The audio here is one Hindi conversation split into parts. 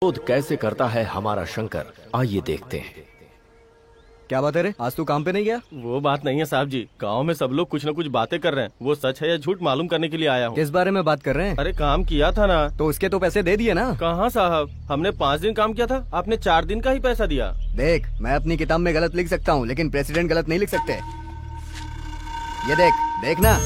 विरोध कैसे करता है हमारा शंकर, आइए देखते हैं। क्या बात है रे, आज तू काम पे नहीं गया? वो बात नहीं है साहब जी, गांव में सब लोग कुछ न कुछ बातें कर रहे हैं, वो सच है या झूठ मालूम करने के लिए आया हूँ। किस बारे में बात कर रहे हैं? अरे काम किया था ना। तो उसके तो पैसे दे दिए ना? कहाँ साहब, हमने 5 दिन काम किया था, आपने 4 दिन का ही पैसा दिया। देख, मैं अपनी किताब में गलत लिख सकता हूँ, लेकिन प्रेसिडेंट गलत नहीं लिख सकते। ये देख, देखना।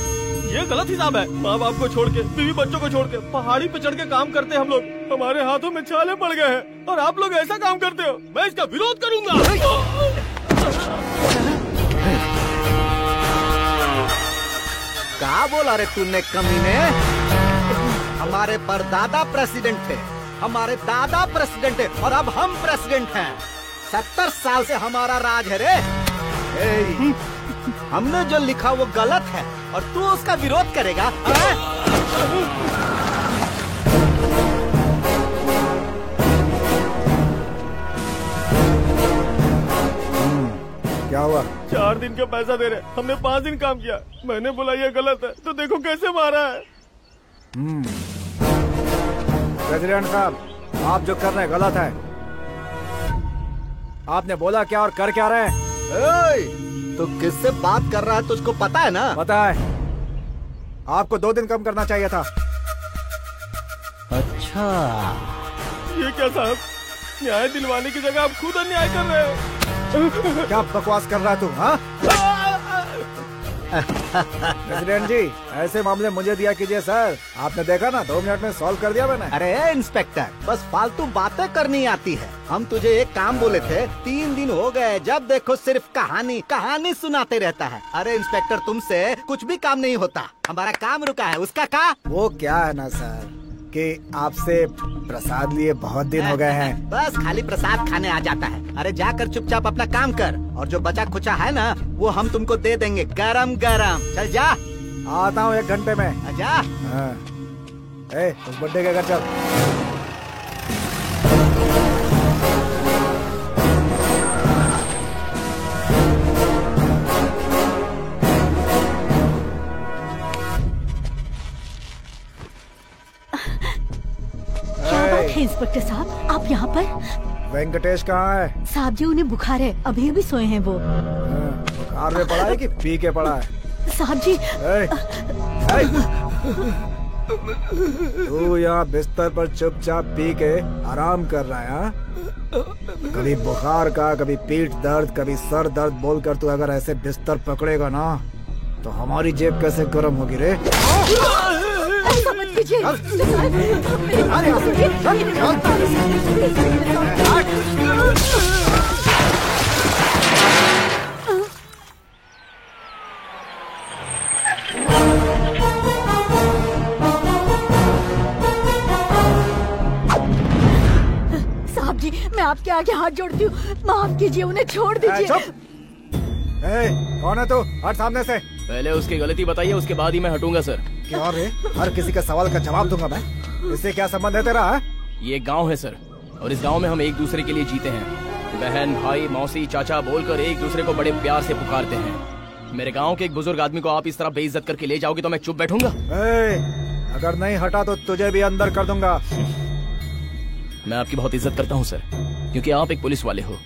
ये गलत हिसाब है। माँ बाप को छोड़ के, बीवी बच्चों को छोड़ के पहाड़ी पे चढ़ के काम करते हम लोग, हमारे हाथों में छाले पड़ गए हैं और आप लोग ऐसा काम करते हो। मैं इसका विरोध करूंगा। क्या बोला रे तूने कमीने? हमारे परदादा प्रेसिडेंट थे, हमारे दादा प्रेसिडेंट है और अब हम प्रेसिडेंट हैं। 70 साल से हमारा राज है रे। हमने जो लिखा वो गलत है और तू उसका विरोध करेगा? क्या हुआ? 4 दिन का पैसा दे रहे, हमने 5 दिन काम किया। मैंने बोला ये गलत है, तो देखो कैसे मारा है। प्रेसिडेंट साहब, आप जो कर रहे हैं गलत है। आपने बोला क्या और कर क्या रहे हैं? तो किससे बात कर रहा है तुझको पता है ना? पता है। आपको 2 दिन कम करना चाहिए था। अच्छा, ये क्या साहब, न्याय दिलवाने की जगह आप खुद अन्याय कर रहे हो। क्या बकवास कर रहा है तू? हाँ प्रेसिडेंट जी, ऐसे मामले मुझे दिया कीजिए सर। आपने देखा ना, 2 मिनट में सॉल्व कर दिया मैंने। अरे इंस्पेक्टर, बस फालतू बातें करनी आती है। हम तुझे एक काम बोले थे, 3 दिन हो गए, जब देखो सिर्फ कहानी कहानी सुनाते रहता है। अरे इंस्पेक्टर, तुमसे कुछ भी काम नहीं होता, हमारा काम रुका है, उसका क्या? वो क्या है ना सर कि आपसे प्रसाद लिए बहुत दिन हो गए हैं। बस खाली प्रसाद खाने आ जाता है। अरे जाकर चुपचाप अपना काम कर, और जो बचा खुचा है ना वो हम तुमको दे देंगे गरम गरम। चल जा। आता हूँ 1 घंटे में। जा। हाँ। उस बड्डे के घर चल। इंस्पेक्टर साहब, आप यहाँ पर? वेंकटेश कहाँ है? साहब जी, उन्हें बुखार है, अभी भी सोए हैं वो। बुखार में पड़ा है कि पी के पड़ा है? साहब जी। तू यहाँ बिस्तर पर चुपचाप पी के आराम कर रहा है? हाँ? कभी बुखार का, कभी पीठ दर्द, कभी सर दर्द बोलकर तू अगर ऐसे बिस्तर पकड़ेगा ना तो हमारी जेब कैसे गर्म होगी रे? ऐसा मत कीजिए। साहब जी, मैं आपके आगे हाथ जोड़ती हूँ, माफ कीजिए, उन्हें छोड़ दीजिए। कौन है तू? हट सामने से। पहले उसकी गलती बताइए, उसके बाद ही मैं हटूंगा सर। क्या रे? हर किसी का सवाल का जवाब दूंगा मैं। इससे क्या संबंध है तेरा? ये एक गांव है सर, और इस गांव में हम एक दूसरे के लिए जीते हैं। बहन, भाई, मौसी, चाचा बोलकर एक दूसरे को बड़े प्यार से पुकारते हैं। मेरे गांव के एक बुजुर्ग आदमी को आप इस तरह बेइज्जत करके ले जाओगे तो मैं चुप बैठूंगा? अगर नहीं हटा तो तुझे भी अंदर कर दूंगा। मैं आपकी बहुत इज्जत करता हूँ सर, क्योंकि आप एक पुलिस वाले हो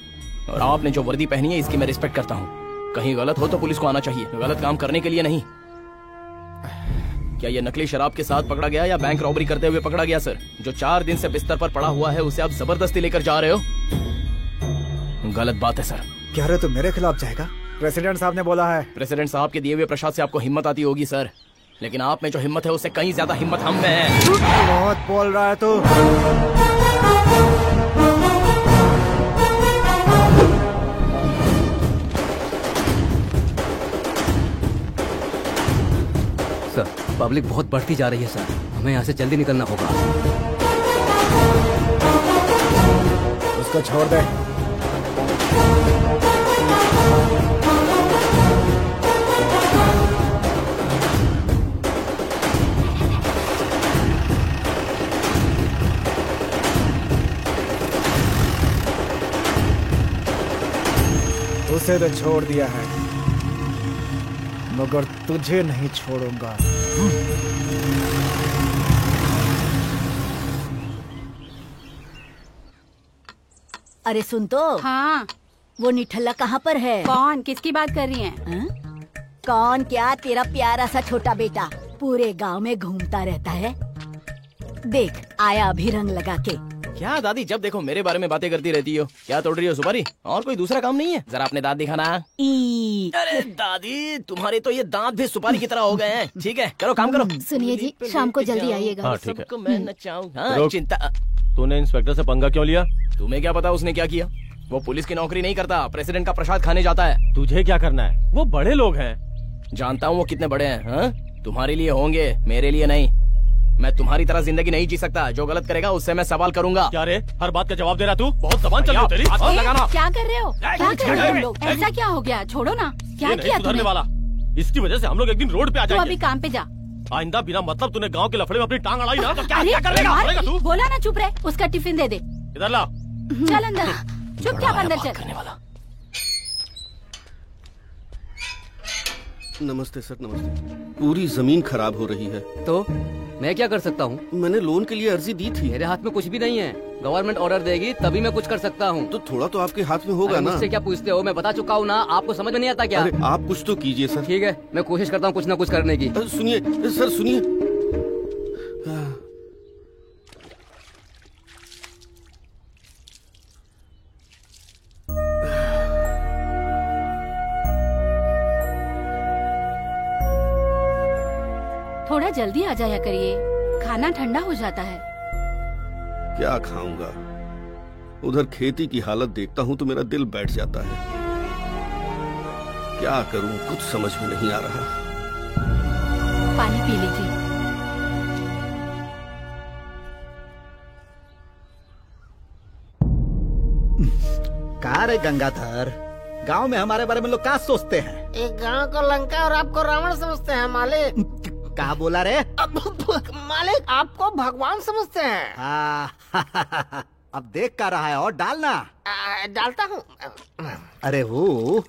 और आपने जो वर्दी पहनी है इसकी मैं रिस्पेक्ट करता हूँ। कहीं गलत हो तो पुलिस को आना चाहिए, गलत काम करने के लिए नहीं। क्या ये नकली शराब के साथ पकड़ा गया या बैंक रॉबरी करते हुए पकड़ा गया सर? जो 4 दिन से बिस्तर पर पड़ा हुआ है उसे आप जबरदस्ती लेकर जा रहे हो, गलत बात है सर। क्या रे, तू मेरे खिलाफ जाएगा? प्रेसिडेंट साहब ने बोला है। प्रेसिडेंट साहब के दिए हुए प्रसाद से आपको हिम्मत आती होगी सर, लेकिन आप में जो हिम्मत है उससे कहीं ज्यादा हिम्मत हम में है। बहुत बोल रहा है तू। सर, पब्लिक बहुत बढ़ती जा रही है सर, हमें यहाँ से जल्दी निकलना होगा। उसको छोड़ दे। उसे तो छोड़ दिया है, मगर तुझे नहीं छोड़ूंगा। अरे सुन तो, हाँ। वो निठल्ला कहाँ पर है? कौन? किसकी बात कर रही हैं? हाँ? कौन क्या? तेरा प्यारा सा छोटा बेटा पूरे गांव में घूमता रहता है। देख आया अभी रंग लगा के। क्या दादी जब देखो मेरे बारे में बातें करती रहती हो? क्या तोड़ रही हो सुपारी? और कोई दूसरा काम नहीं है? जरा अपने दांत दिखाना। अरे दादी तुम्हारे तो ये दांत भी सुपारी की तरह हो गए हैं। ठीक है करो काम करो। सुनिए जी, शाम को जल्दी आइएगा। हाँ, ठीक है। सबको मैं नचाऊं। हाँ, रुक। चिंता। तूने इंस्पेक्टर से पंगा क्यों लिया? तुम्हें क्या पता उसने क्या किया? वो पुलिस की नौकरी नहीं करता, प्रेसिडेंट का प्रसाद खाने जाता है। तुझे क्या करना है? वो बड़े लोग हैं। जानता हूँ वो कितने बड़े हैं। हाँ? तुम्हारे लिए होंगे, मेरे लिए नहीं। मैं तुम्हारी तरह जिंदगी नहीं जी सकता। जो गलत करेगा उससे मैं सवाल करूंगा। क्या रे, हर बात का जवाब दे रहा तू? बहुत जबान चल रही हो तेरी। हाथ मत लगाना। क्या कर रहे हो? क्या कर रहे हो तुम लोग? ऐसा क्या हो गया? छोड़ो ना। क्या ये नहीं किया सुधरने तुमने? वाला। इसकी वजह से हम लोग एक दिन रोड पे आ तू जाएंगे। अभी काम पे जा। आइंदा बिना मतलब तूने गांव के लफड़े में अपनी टांग अड़ाई ना तो क्या अरे क्या करेगा? यार, करेगा तू? बोला ना चुप रहे। उसका टिफिन दे दे। इधर ला। चल अंदर। चुपचाप अंदर चल। करने वाला। नमस्ते सर, नमस्ते। पूरी जमीन खराब हो रही है। तो मैं क्या कर सकता हूँ? मैंने लोन के लिए अर्जी दी थी। मेरे हाथ में कुछ भी नहीं है। गवर्नमेंट ऑर्डर देगी तभी मैं कुछ कर सकता हूँ। तो थोड़ा तो आपके हाथ में होगा ना? मुझसे क्या पूछते हो? मैं बता चुका हूँ ना। आपको समझ में नहीं आता क्या? अरे आप कुछ तो कीजिए सर। ठीक है मैं कोशिश करता हूँ कुछ न कुछ करने की। सुनिए सर, सुनिए। थोड़ा जल्दी आ जाया करिए, खाना ठंडा हो जाता है। क्या खाऊंगा? उधर खेती की हालत देखता हूँ तो मेरा दिल बैठ जाता है। क्या करूँ कुछ समझ में नहीं आ रहा। पानी पी लीजिए। का रे गंगाधर, गांव में हमारे बारे में लोग क्या सोचते हैं? एक गांव को लंका और आपको रावण समझते हैं मालिक। क्या बोला रे? मालिक आपको भगवान समझते हैं। अब देख का रहा है और डालना। डालता हूँ। अरे वो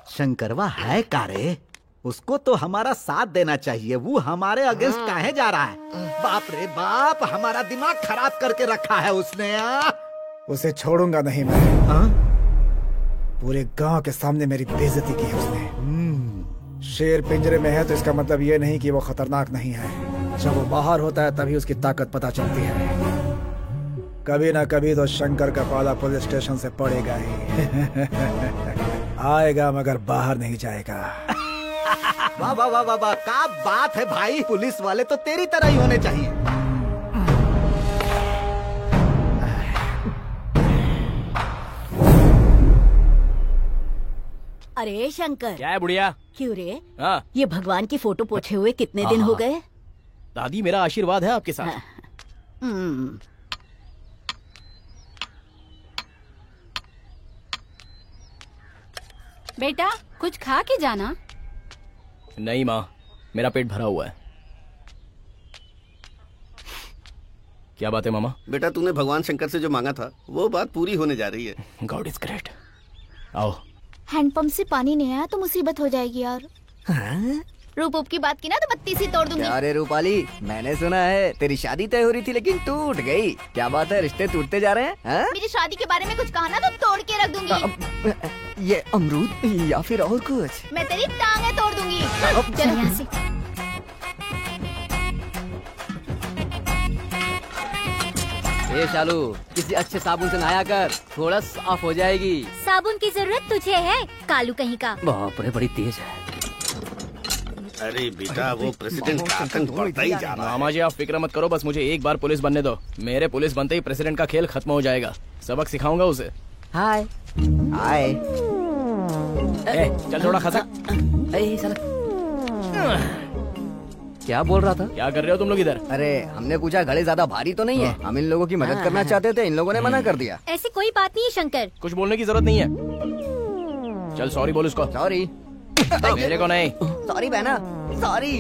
शंकरवा है का रे? उसको तो हमारा साथ देना चाहिए। वो हमारे अगेंस्ट काहे जा रहा है? बाप रे बाप, हमारा दिमाग खराब करके रखा है उसने। उसे छोड़ूंगा नहीं मैं। पूरे गांव के सामने मेरी बेइज्जती की है उसने। शेर पिंजरे में है तो इसका मतलब ये नहीं कि वो खतरनाक नहीं है। जब वो बाहर होता है तभी उसकी ताकत पता चलती है। कभी ना कभी तो शंकर का पाला पुलिस स्टेशन से पड़ेगा ही। आएगा मगर बाहर नहीं जाएगा। वाह वाह वाह वाह वाह, क्या बात है भाई। पुलिस वाले तो तेरी तरह ही होने चाहिए। अरे शंकर, क्या है बुढ़िया? क्यों रे? हाँ ये भगवान की फोटो पोछे हुए कितने दिन हो गए? दादी मेरा आशीर्वाद है आपके साथ। हम्म, बेटा कुछ खा के जाना। नहीं माँ, मेरा पेट भरा हुआ है। क्या बात है मामा? बेटा तूने भगवान शंकर से जो मांगा था वो बात पूरी होने जा रही है। God is great. आओ। हैंडपंप से पानी नहीं आया तो मुसीबत हो जाएगी यार। रूप की बात की ना तो बत्ती सी तोड़ दूंगी। अरे रूपाली, मैंने सुना है तेरी शादी तय हो रही थी लेकिन टूट गई। क्या बात है, रिश्ते टूटते जा रहे हैं? मेरी शादी के बारे में कुछ कहा ना तो तोड़ के रख दूंगी। ये अमरूद या फिर और कुछ? मैं तेरी टांगे तोड़ दूंगी। चल यहाँ से। ए शालू, किसी अच्छे साबुन से नहाया कर, थोड़ा साफ हो जाएगी। साबुन की जरूरत तुझे है, कालू कहीं का। बाप रे बड़ी तेज है। अरे बेटा वो प्रेसिडेंट का आतंक बढ़ता ही जा रहा है। मामा जी आप फिक्र मत करो, बस मुझे एक बार पुलिस बनने दो। मेरे पुलिस बनते ही प्रेसिडेंट का खेल खत्म हो जाएगा। सबक सिखाऊंगा उसे। हाय हाय। चल थोड़ा खसक। क्या बोल रहा था? क्या कर रहे हो तुम लोग इधर? अरे हमने पूछा घड़े ज्यादा भारी तो नहीं है। हम इन लोगों की मदद करना चाहते थे, इन लोगों ने मना कर दिया। ऐसी कोई बात नहीं है शंकर। कुछ बोलने की जरूरत नहीं है। चल सॉरी बोल उसको। सॉरी? मेरे को नहीं। सॉरी बहना, सॉरी।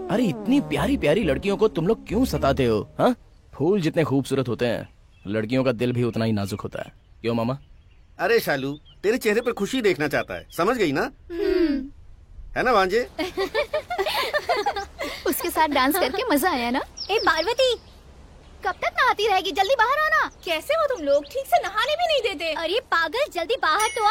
अरे इतनी प्यारी प्यारी लड़कियों को तुम लोग क्यों सताते हो? हाँ, फूल जितने खूबसूरत होते हैं लड़कियों का दिल भी उतना ही नाजुक होता है। क्यों मामा? अरे शालू तेरे चेहरे पर खुशी देखना चाहता है, समझ गई ना? है ना भांजे? उसके साथ डांस करके मजा आया ना? ए पार्वती, कब तक नहाती रहेगी? जल्दी बाहर आना। कैसे हो तुम लोग? ठीक से नहाने भी नहीं देते। अरे पागल, जल्दी बाहर तो आ।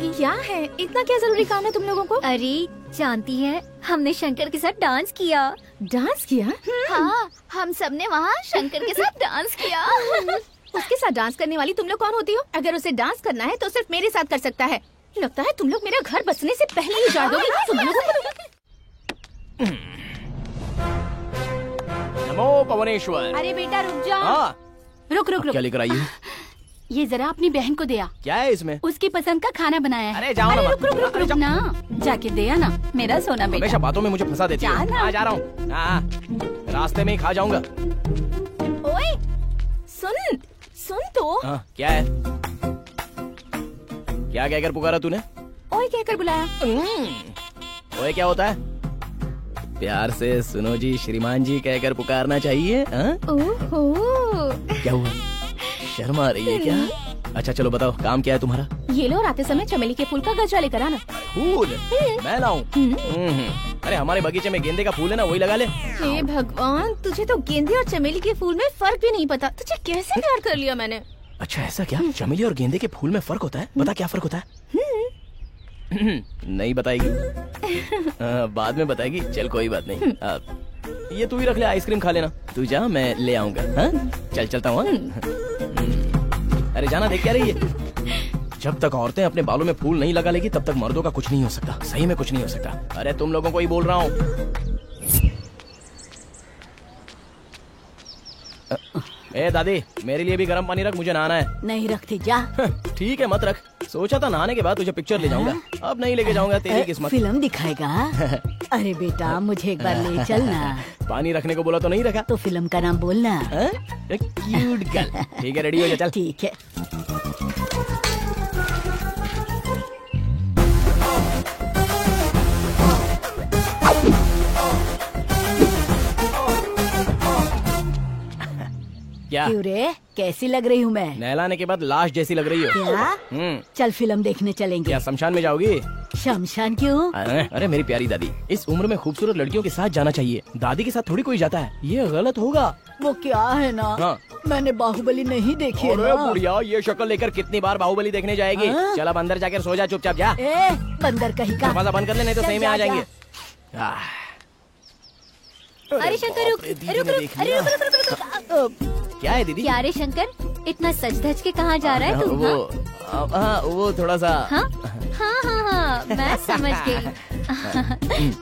क्या है? इतना क्या जरूरी काम है तुम लोगों को? अरे जानती है, हमने शंकर के साथ डांस किया। डांस किया? हाँ, हम सबने वहाँ शंकर के साथ डांस किया। उसके साथ डांस करने वाली तुम लोग कौन होती हो? अगर उसे डांस करना है तो सिर्फ मेरे साथ कर सकता है। लगता है तुम लोग मेरा घर बसने से पहले ही उजाड़ दोगे। तुम लोगों को नमो पवनेश्वर। अरे बेटा रुक जाओ। हाँ। रुक रुक रुक। क्या लेकर आई है? ये जरा अपनी बहन को दे आ। क्या है इसमें? उसकी पसंद का खाना बनाया है। अरे जाओ ना। रुक रुक रुक रुक ना, जाके दे आना मेरा सोना बेटा। हमेशा बातों में मुझे फंसा देती है। जा रहा हूँ। रास्ते में ही खा जाऊंगा। ओए सुन सुन तो। क्या है? क्या कहकर पुकारा तूने? ओए कहकर बुलाया। ओए क्या होता है? प्यार से सुनो जी श्रीमान जी कहकर पुकारना चाहिए। ओहो। क्या हुआ? शर्म आ रही है क्या? अच्छा चलो बताओ, काम क्या है तुम्हारा? ये लो, आते समय चमेली के फूल का गजरा लेकर आना। फूल? मैं लाऊं? अरे हमारे बगीचे में गेंदे का फूल है ना, वही लगा ले। हे भगवान, तुझे तो गेंदे और चमेली के फूल में फर्क भी नहीं पता। तुझे कैसे प्यार कर लिया मैंने? अच्छा ऐसा क्या? चमेली और गेंदे के फूल में फर्क होता है? बता क्या फर्क होता है? नहीं बताएगी? बाद में बताएगी। चल कोई बात नहीं। ये तू ही रख ले, आइसक्रीम खा लेना। तू जा, मैं ले आऊंगा। चल चलता हूँ। अरे जाना, देख क्या रही है? जब तक औरतें अपने बालों में फूल नहीं लगा लेगी तब तक मर्दों का कुछ नहीं हो सकता। सही में कुछ नहीं हो सकता। अरे तुम लोगों को ही बोल रहा हूँ। ए दादी, मेरे लिए भी गर्म पानी रख, मुझे नहाना है। नहीं रखती, जा। ठीक है मत रख। सोचा था नहाने के बाद तुझे पिक्चर ले जाऊंगा, अब नहीं लेके जाऊंगा। तेरी किस्मत। फिल्म दिखाएगा? अरे बेटा मुझे एक बार ले चलना। पानी रखने को बोला तो नहीं रखा। तो फिल्म का नाम बोलना। Cute girl. ठीक है, रेडी हो जा, चल। ठीक है। क्या? क्यों रे, कैसी लग रही हूँ मैं? नहलाने के बाद लाश जैसी लग रही हो। क्या? चल फिल्म देखने चलेंगे। क्या शमशान में जाओगी? शमशान क्यों? अरे मेरी प्यारी दादी, इस उम्र में खूबसूरत लड़कियों के साथ जाना चाहिए। दादी के साथ थोड़ी कोई जाता है, ये गलत होगा। वो क्या है ना, मैंने बाहुबली नहीं देखी है ना। बुढ़िया, ये शक्ल लेकर कितनी बार बाहुबली देखने जाएगी? चल अब अंदर जाकर सो जा चुपचाप, जा। बंदर कहीं का। दरवाजा बंद कर ले, नहीं तो सही में आ जाएंगे। अरे शंकर रुक रुक रुक। अरे रुक रुक रुक रुक। क्या है दीदी? क्या रे शंकर, इतना सज धज के कहाँ जा रहा है तू? वो थोड़ा सा। हाँ, मैं समझ गई।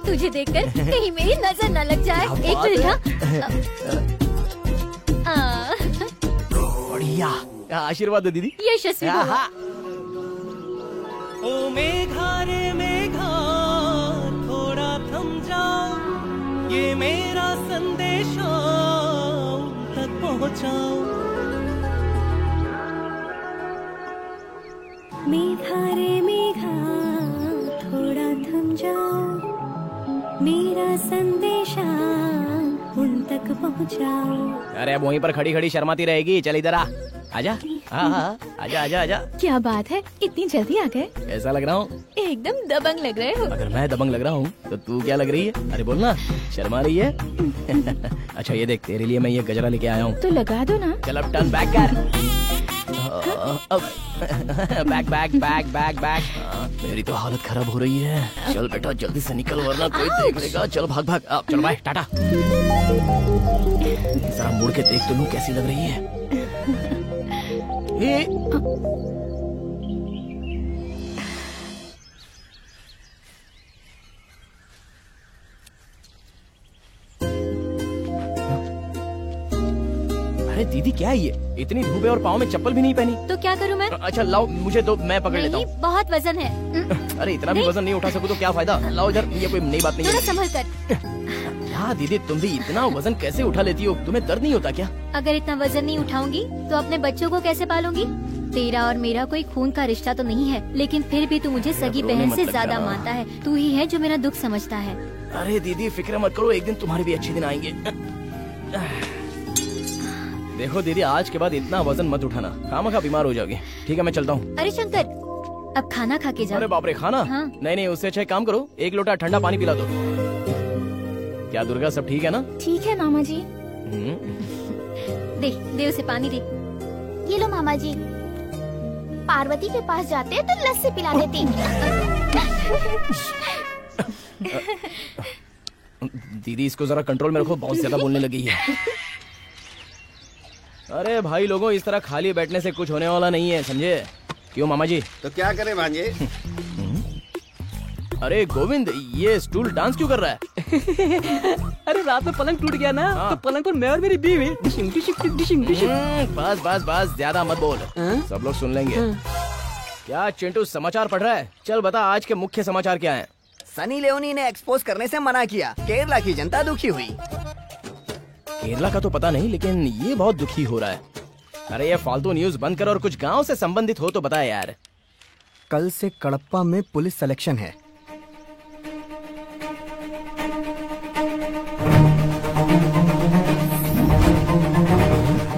तुझे देखकर कहीं मेरी नजर न लग जाए। एक मिनट। बढ़िया, आशीर्वाद दो दीदी। यशस्वी भव। ओ मेघा रे मेघा, थोड़ा थम जाओ, ये मेरा संदेशा तक पहुँचाओ। मेघा रे मेघा, थोड़ा थम जाओ, मेरा संदेशा उन तक पहुँचाओ। अरे अब वहीं पर खड़ी खड़ी शर्माती रहेगी, चल इधर आ। आजा। आजा आजा आजा। क्या बात है, इतनी जल्दी आ गए? कैसा लग रहा हूँ? एकदम दबंग लग रहे हो। अगर मैं दबंग लग रहा हूँ तो तू क्या लग रही है? अरे बोलना, शर्मा रही है? अच्छा ये देख, तेरे लिए मैं ये गजरा लेके आया हूँ। तो लगा दो ना। चल अब टर्न बैक कर। Back back back back back. मेरी तो हालत खराब हो रही है। चल बेटा जल्दी से निकल वरना कोई देख लेगा। चल भाग भाग। चल बाय, टाटा। जरा मुड़ के देख तो लूं कैसी लग रही है। अरे दीदी क्या है ये, इतनी धूप है और पाँव में चप्पल भी नहीं पहनी। तो क्या करूँ मैं? अच्छा लाओ मुझे दो, मैं पकड़ लेता नहीं, हूँ। बहुत वजन है। अरे इतना भी वजन नहीं उठा सकूँ तो क्या फायदा, लाओ इधर, ये कोई नई बात नहीं थोड़ा है। संभल कर। क्या दीदी तुम भी इतना वजन कैसे उठा लेती हो, तुम्हें दर्द नहीं होता क्या? अगर इतना वजन नहीं उठाऊंगी तो अपने बच्चों को कैसे पालूंगी? तेरा और मेरा कोई खून का रिश्ता तो नहीं है, लेकिन फिर भी तू मुझे सगी बहन से ज्यादा मानता है। तू ही है जो मेरा दुख समझता है। अरे दीदी फिक्र मत करो, एक दिन तुम्हारे भी अच्छे दिन आएंगे। देखो दीदी, आज के बाद इतना वजन मत उठाना, खामखा बीमार हो जाओगे। ठीक है मैं चलता हूँ। अरे शंकर, अब खाना खा के जा। अरे बाप रे, खाना? हाँ। नहीं, उससे अच्छा एक काम करो, एक लोटा ठंडा पानी पिला दो। क्या दुर्गा, सब ठीक है ना? ठीक है मामा जी। दे उसे पानी दे। ये लो मामा जी, पार्वती के पास जाते तो लस्सी पिला देती। दीदी इसको जरा कंट्रोल में रखो, बहुत ज्यादा बोलने लगी है। अरे भाई लोगों, इस तरह खाली बैठने से कुछ होने वाला नहीं है, समझे? क्यों मामा जी? तो क्या करें भांजे? अरे गोविंद, ये स्टूल डांस क्यों कर रहा है? अरे रात में पलंग टूट गया ना, तो पलंग पर मैं और मेरी बीवी डिशिंग डिशिंग डिशिंग डिशिंग। बस बस बस, ज्यादा मत बोल, सब लोग सुन लेंगे। क्या चिंटू समाचार पढ़ रहा है? चल बता आज के मुख्य समाचार क्या हैं? सनी लियोनी ने एक्सपोज करने से मना किया, केरला की जनता दुखी हुई। केरला का तो पता नहीं, लेकिन ये बहुत दुखी हो रहा है। अरे ये फालतू न्यूज बंद कर और कुछ गांव से संबंधित हो तो बता यार। कल से कड़प्पा में पुलिस सिलेक्शन है।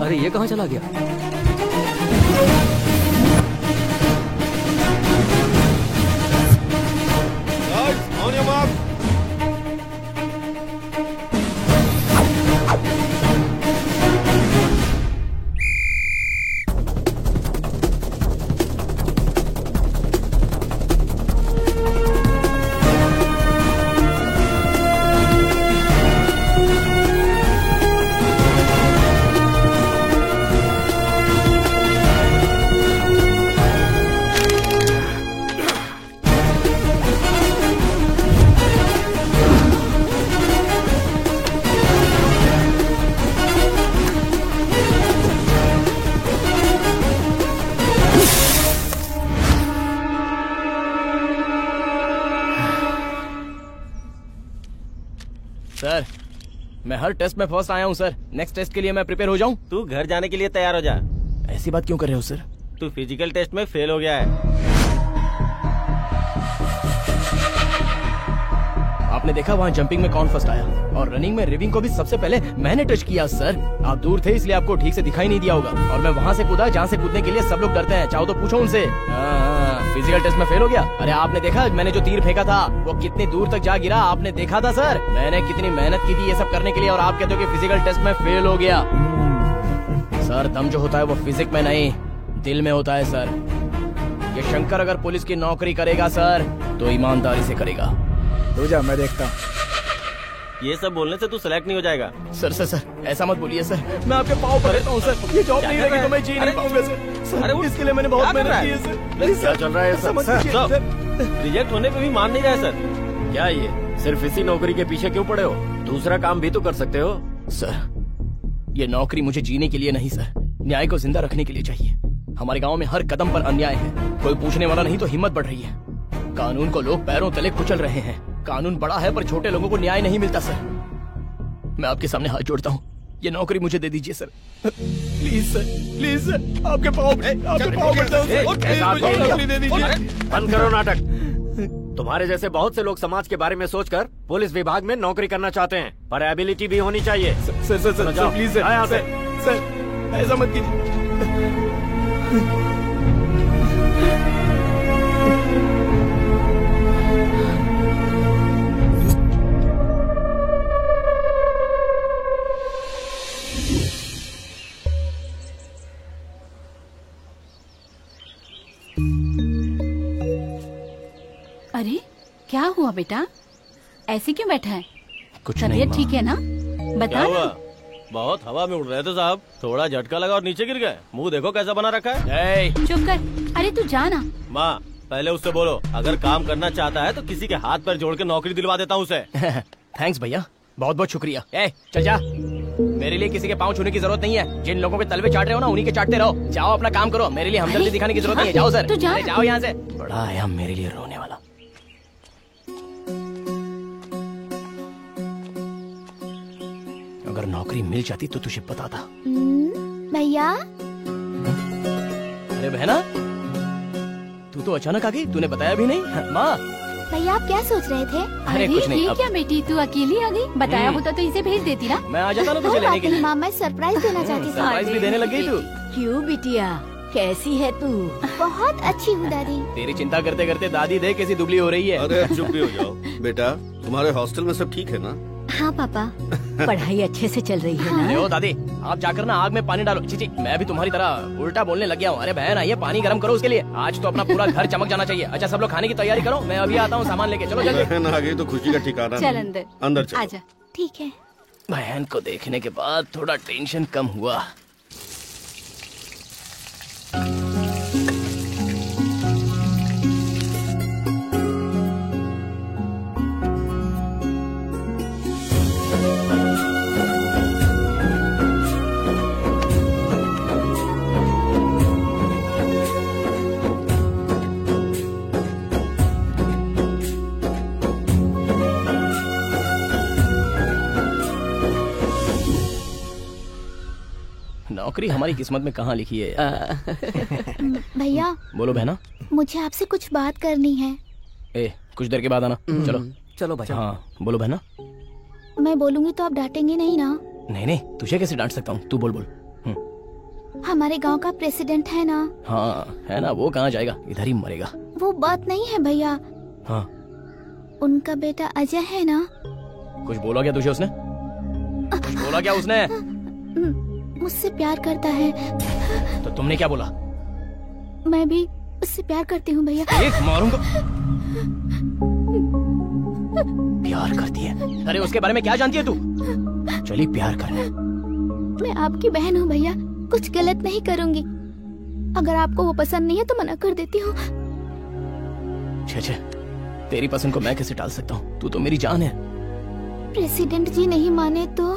अरे ये कहाँ चला गया? On your mark. सर मैं हर टेस्ट में फर्स्ट आया हूँ सर, नेक्स्ट टेस्ट के लिए मैं प्रिपेयर हो जाऊँ? तू घर जाने के लिए तैयार हो जा। ऐसी बात क्यों कर रहे हो सर? तू फिजिकल टेस्ट में फेल हो गया है। आपने देखा वहाँ जंपिंग में कौन फर्स्ट आया, और रनिंग में रिविंग को भी सबसे पहले मैंने टच किया सर। आप दूर थे इसलिए आपको ठीक से दिखाई नहीं दिया होगा, और मैं वहाँ से कूदा जहाँ से कूदने के लिए सब लोग डरते हैं, चाहो तो पूछो उनसे। फिजिकल टेस्ट में फेल हो गया। अरे आपने देखा मैंने जो तीर फेंका था वो कितनी दूर तक जा गिरा, आपने देखा था सर? मैंने कितनी मेहनत की थी ये सब करने के लिए, और आप कहते हो कि फिजिकल टेस्ट में फेल हो गया। सर दम जो होता है वो फिजिक्स में नहीं दिल में होता है सर। ये शंकर अगर पुलिस की नौकरी करेगा सर तो ईमानदारी से करेगा। तू जा, मैं देखता हूँ। ये सब बोलने से तू सेलेक्ट नहीं हो जाएगा। सर सर सर ऐसा मत बोलिए सर, मैं आपके पाँव पर रहता हूँ सर। ये जॉब नहीं रहेगी तो मैं जी नहीं पाऊंगा सर। अरे इसके लिए मैंने बहुत मेहनत की है सर। प्लीज क्या चल रहा है सर? रिजेक्ट होने पे भी मान नहीं रहा है सर। क्या ये सिर्फ इसी नौकरी के पीछे क्यों पड़े हो? दूसरा काम भी तो कर सकते हो। सर ये नौकरी मुझे जीने के लिए नहीं सर, न्याय को जिंदा रखने के लिए चाहिए। हमारे गांव में हर कदम पर अन्याय है, कोई पूछने वाला नहीं तो हिम्मत बढ़ रही है। कानून को लोग पैरों तले कुचल रहे हैं। कानून बड़ा है पर छोटे लोगों को न्याय नहीं मिलता सर। मैं आपके सामने हाथ जोड़ता हूँ, ये नौकरी मुझे दे दीजिए sir. Please sir, please sir, आपके पाँव पड़ता हूं सर। प्लीज मुझे नौकरी दे दीजिए। बंद करो नाटक। तुम्हारे जैसे बहुत से लोग समाज के बारे में सोचकर पुलिस विभाग में नौकरी करना चाहते हैं, पर एबिलिटी भी होनी चाहिए। Sir sir sir sir please sir, sir ऐसा मत कीजिए। अरे क्या हुआ बेटा, ऐसे क्यों बैठा है? कुछ नहीं तबीयत ठीक है ना? बता क्या हुआ? ना। बहुत हवा में उड़ रहे थे साहब, थोड़ा झटका लगा और नीचे गिर गए। मुंह देखो कैसा बना रखा है। चुप कर। अरे तू जा ना। माँ पहले उससे बोलो, अगर काम करना चाहता है तो किसी के हाथ पैर जोड़ के नौकरी दिलवा देता हूँ उसे। थैंक्स भैया, बहुत बहुत शुक्रिया। चल जा। मेरे लिए किसी के पाँव छूने की जरूरत नहीं है। जिन लोगों के तलवे चाट रहे हो ना, उन्हीं के चाटते रहो। जाओ अपना काम करो, मेरे लिए हमदर्दी दिखाने की जरूरत नहीं है। जाओ सर, जाओ यहाँ से। बड़ा आया मेरे लिए रोने वाला। अगर नौकरी मिल जाती तो तुझे बताता। भैया। अरे बहना, तू तो अचानक आ गई, तूने बताया भी नहीं। माँ। भैया आप क्या सोच रहे थे? अरे कुछ नहीं। ये क्या बेटी, तू अकेली आ गई? बताया होता तो इसे भेज देती ना। मैं आ जाता ना तुझे लेने के लिए। माँ मैं सरप्राइज देना चाहती थी। सरप्राइज भी देने लग गई तू? क्यों बिटिया, कैसी है तू? बहुत अच्छी हूँ दादी। तेरी चिंता करते करते दादी देख कैसी दुबली हो रही है। अरे चुप भी हो जाओ बेटा। तुम्हारे हॉस्टल में सब ठीक है ना? हाँ पापा। पढ़ाई अच्छे से चल रही है ना? अरे ओ दादी, आप जाकर ना आग में पानी डालो। चीची, मैं भी तुम्हारी तरह उल्टा बोलने लग गया हूँ। अरे बहन आइए, पानी गर्म करो उसके लिए। आज तो अपना पूरा घर चमक जाना चाहिए। अच्छा सब लोग खाने की तैयारी करो, मैं अभी आता हूँ सामान लेके। चलो जल्दी। बहन आ गई तो खुशी का ठिकाना चल नहीं। अंदर। अंदर चलो। आजा। ठीक है। बहन को देखने के बाद थोड़ा टेंशन कम हुआ। नौकरी हमारी किस्मत में कहाँ लिखी है। भैया। बोलो बहना। मुझे आपसे कुछ बात करनी है। कुछ देर के बाद आना। चलो चलो भाई। हाँ बोलो बहना। मैं बोलूंगी तो आप डांटेंगे नहीं ना? नहीं, तुझे कैसे डांट सकता हूँ, तू बोल। हमारे गांव का प्रेसिडेंट है ना? हाँ है ना, वो कहाँ जाएगा, इधर ही मरेगा। वो बात नहीं है भैया। हाँ। उनका बेटा अजय है ना? कुछ बोला क्या तुझे उसने? कुछ बोला क्या उसने? मुझसे प्यार करता है। तो तुमने क्या बोला? मैं भी उससे प्यार करती हूँ भैया। एक मारूंगा। प्यार करती है? अरे उसके बारे में क्या जानती है तू? चली प्यार करने। मैं आपकी बहन हूँ भैया, कुछ गलत नहीं करूँगी। अगर आपको वो पसंद नहीं है तो मना कर देती हूँ। छे, तेरी पसंद को मैं कैसे टाल सकता हूँ? तू तो मेरी जान है। प्रेसिडेंट जी नहीं माने तो?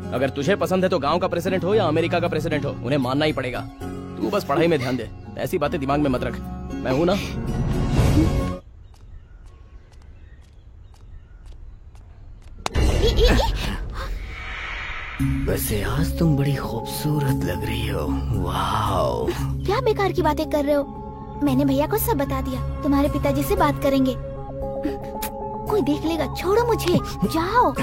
अगर तुझे पसंद है तो गांव का प्रेसिडेंट हो या अमेरिका का प्रेसिडेंट हो, उन्हें मानना ही पड़ेगा। तू बस पढ़ाई में ध्यान दे, ऐसी बातें दिमाग में मत रख। मैं हूं ना। वैसे आज तुम बड़ी खूबसूरत लग रही हो। वाओ। क्या बेकार की बातें कर रहे हो? मैंने भैया को सब बता दिया। तुम्हारे पिताजी से बात करेंगे। कोई देख लेगा, छोड़ो मुझे, जाओ।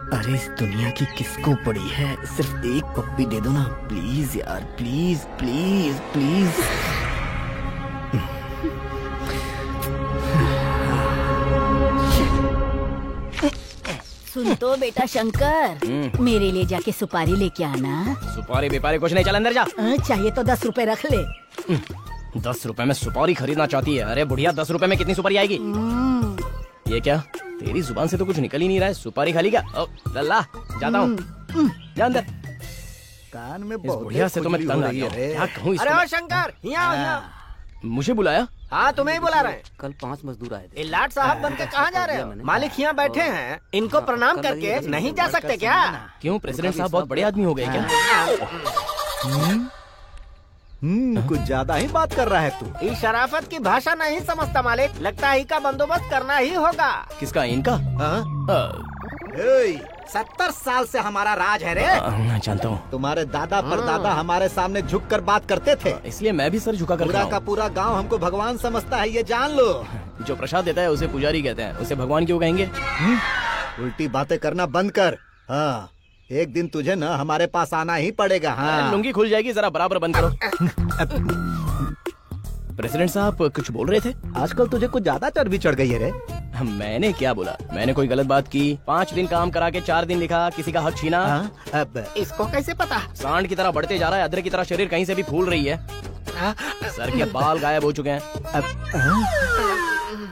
अरे इस दुनिया की किसको पड़ी है, सिर्फ एक पप्पी दे दो ना प्लीज यार, प्लीज प्लीज प्लीज। सुन तो बेटा शंकर, मेरे लिए जाके सुपारी लेके आना। सुपारी बेपारी कुछ नहीं, चल अंदर जा। चाहिए तो 10 रुपए रख ले। 10 रुपए में सुपारी खरीदना चाहती है? अरे बुढ़िया, 10 रुपए में कितनी सुपारी आएगी? ये क्या, तेरी जुबान से तो कुछ निकल ही नहीं रहा है। सुपारी खाली क्या? लल्ला जाता हूँ, जा अंदर। कान में इस बुढ़िया से तो मैं तंग आ गया हूँ। क्या कहूँ इसको? अरे शंकर, यहाँ मुझे बुलाया? हाँ तुम्हें ही बुला रहे हैं। कल 5 मजदूर आए थे। लाट साहब बन के कहाँ जा रहे हो? मालिक यहाँ बैठे हैं, इनको प्रणाम करके नहीं जा सकते क्या? क्यों, प्रेसिडेंट साहब बहुत बड़े आदमी हो गए क्या? कुछ ज्यादा ही बात कर रहा है तू। इस शराफत की भाषा नहीं समझता मालिक, लगता है का बंदोबस्त करना ही होगा। किसका, इनका? 70 साल से हमारा राज है रे। मैं जानता हूँ। तुम्हारे दादा परदादा हमारे सामने झुक कर बात करते थे, इसलिए मैं भी सर झुका कर पूरा का पूरा गांव हमको भगवान समझता है, ये जान लो। जो प्रसाद देता है उसे पुजारी कहते हैं, उसे भगवान क्यों कहेंगे? उल्टी बातें करना बंद कर। हाँ, एक दिन तुझे ना हमारे पास आना ही पड़ेगा। हाँ, लुंगी खुल जाएगी, जरा बराबर बंद करो। प्रेसिडेंट साहब कुछ बोल रहे थे? आजकल तुझे कुछ ज्यादा चर्बी चढ़ गई है रे। मैंने क्या बोला? मैंने कोई गलत बात की? 5 दिन काम करा के 4 दिन लिखा, किसी का हक छीना। अब इसको कैसे पता? सांड की तरह बढ़ते जा रहा है, अदरक की तरह शरीर कहीं से भी फूल रही है। सर के बाल गायब हो चुके हैं।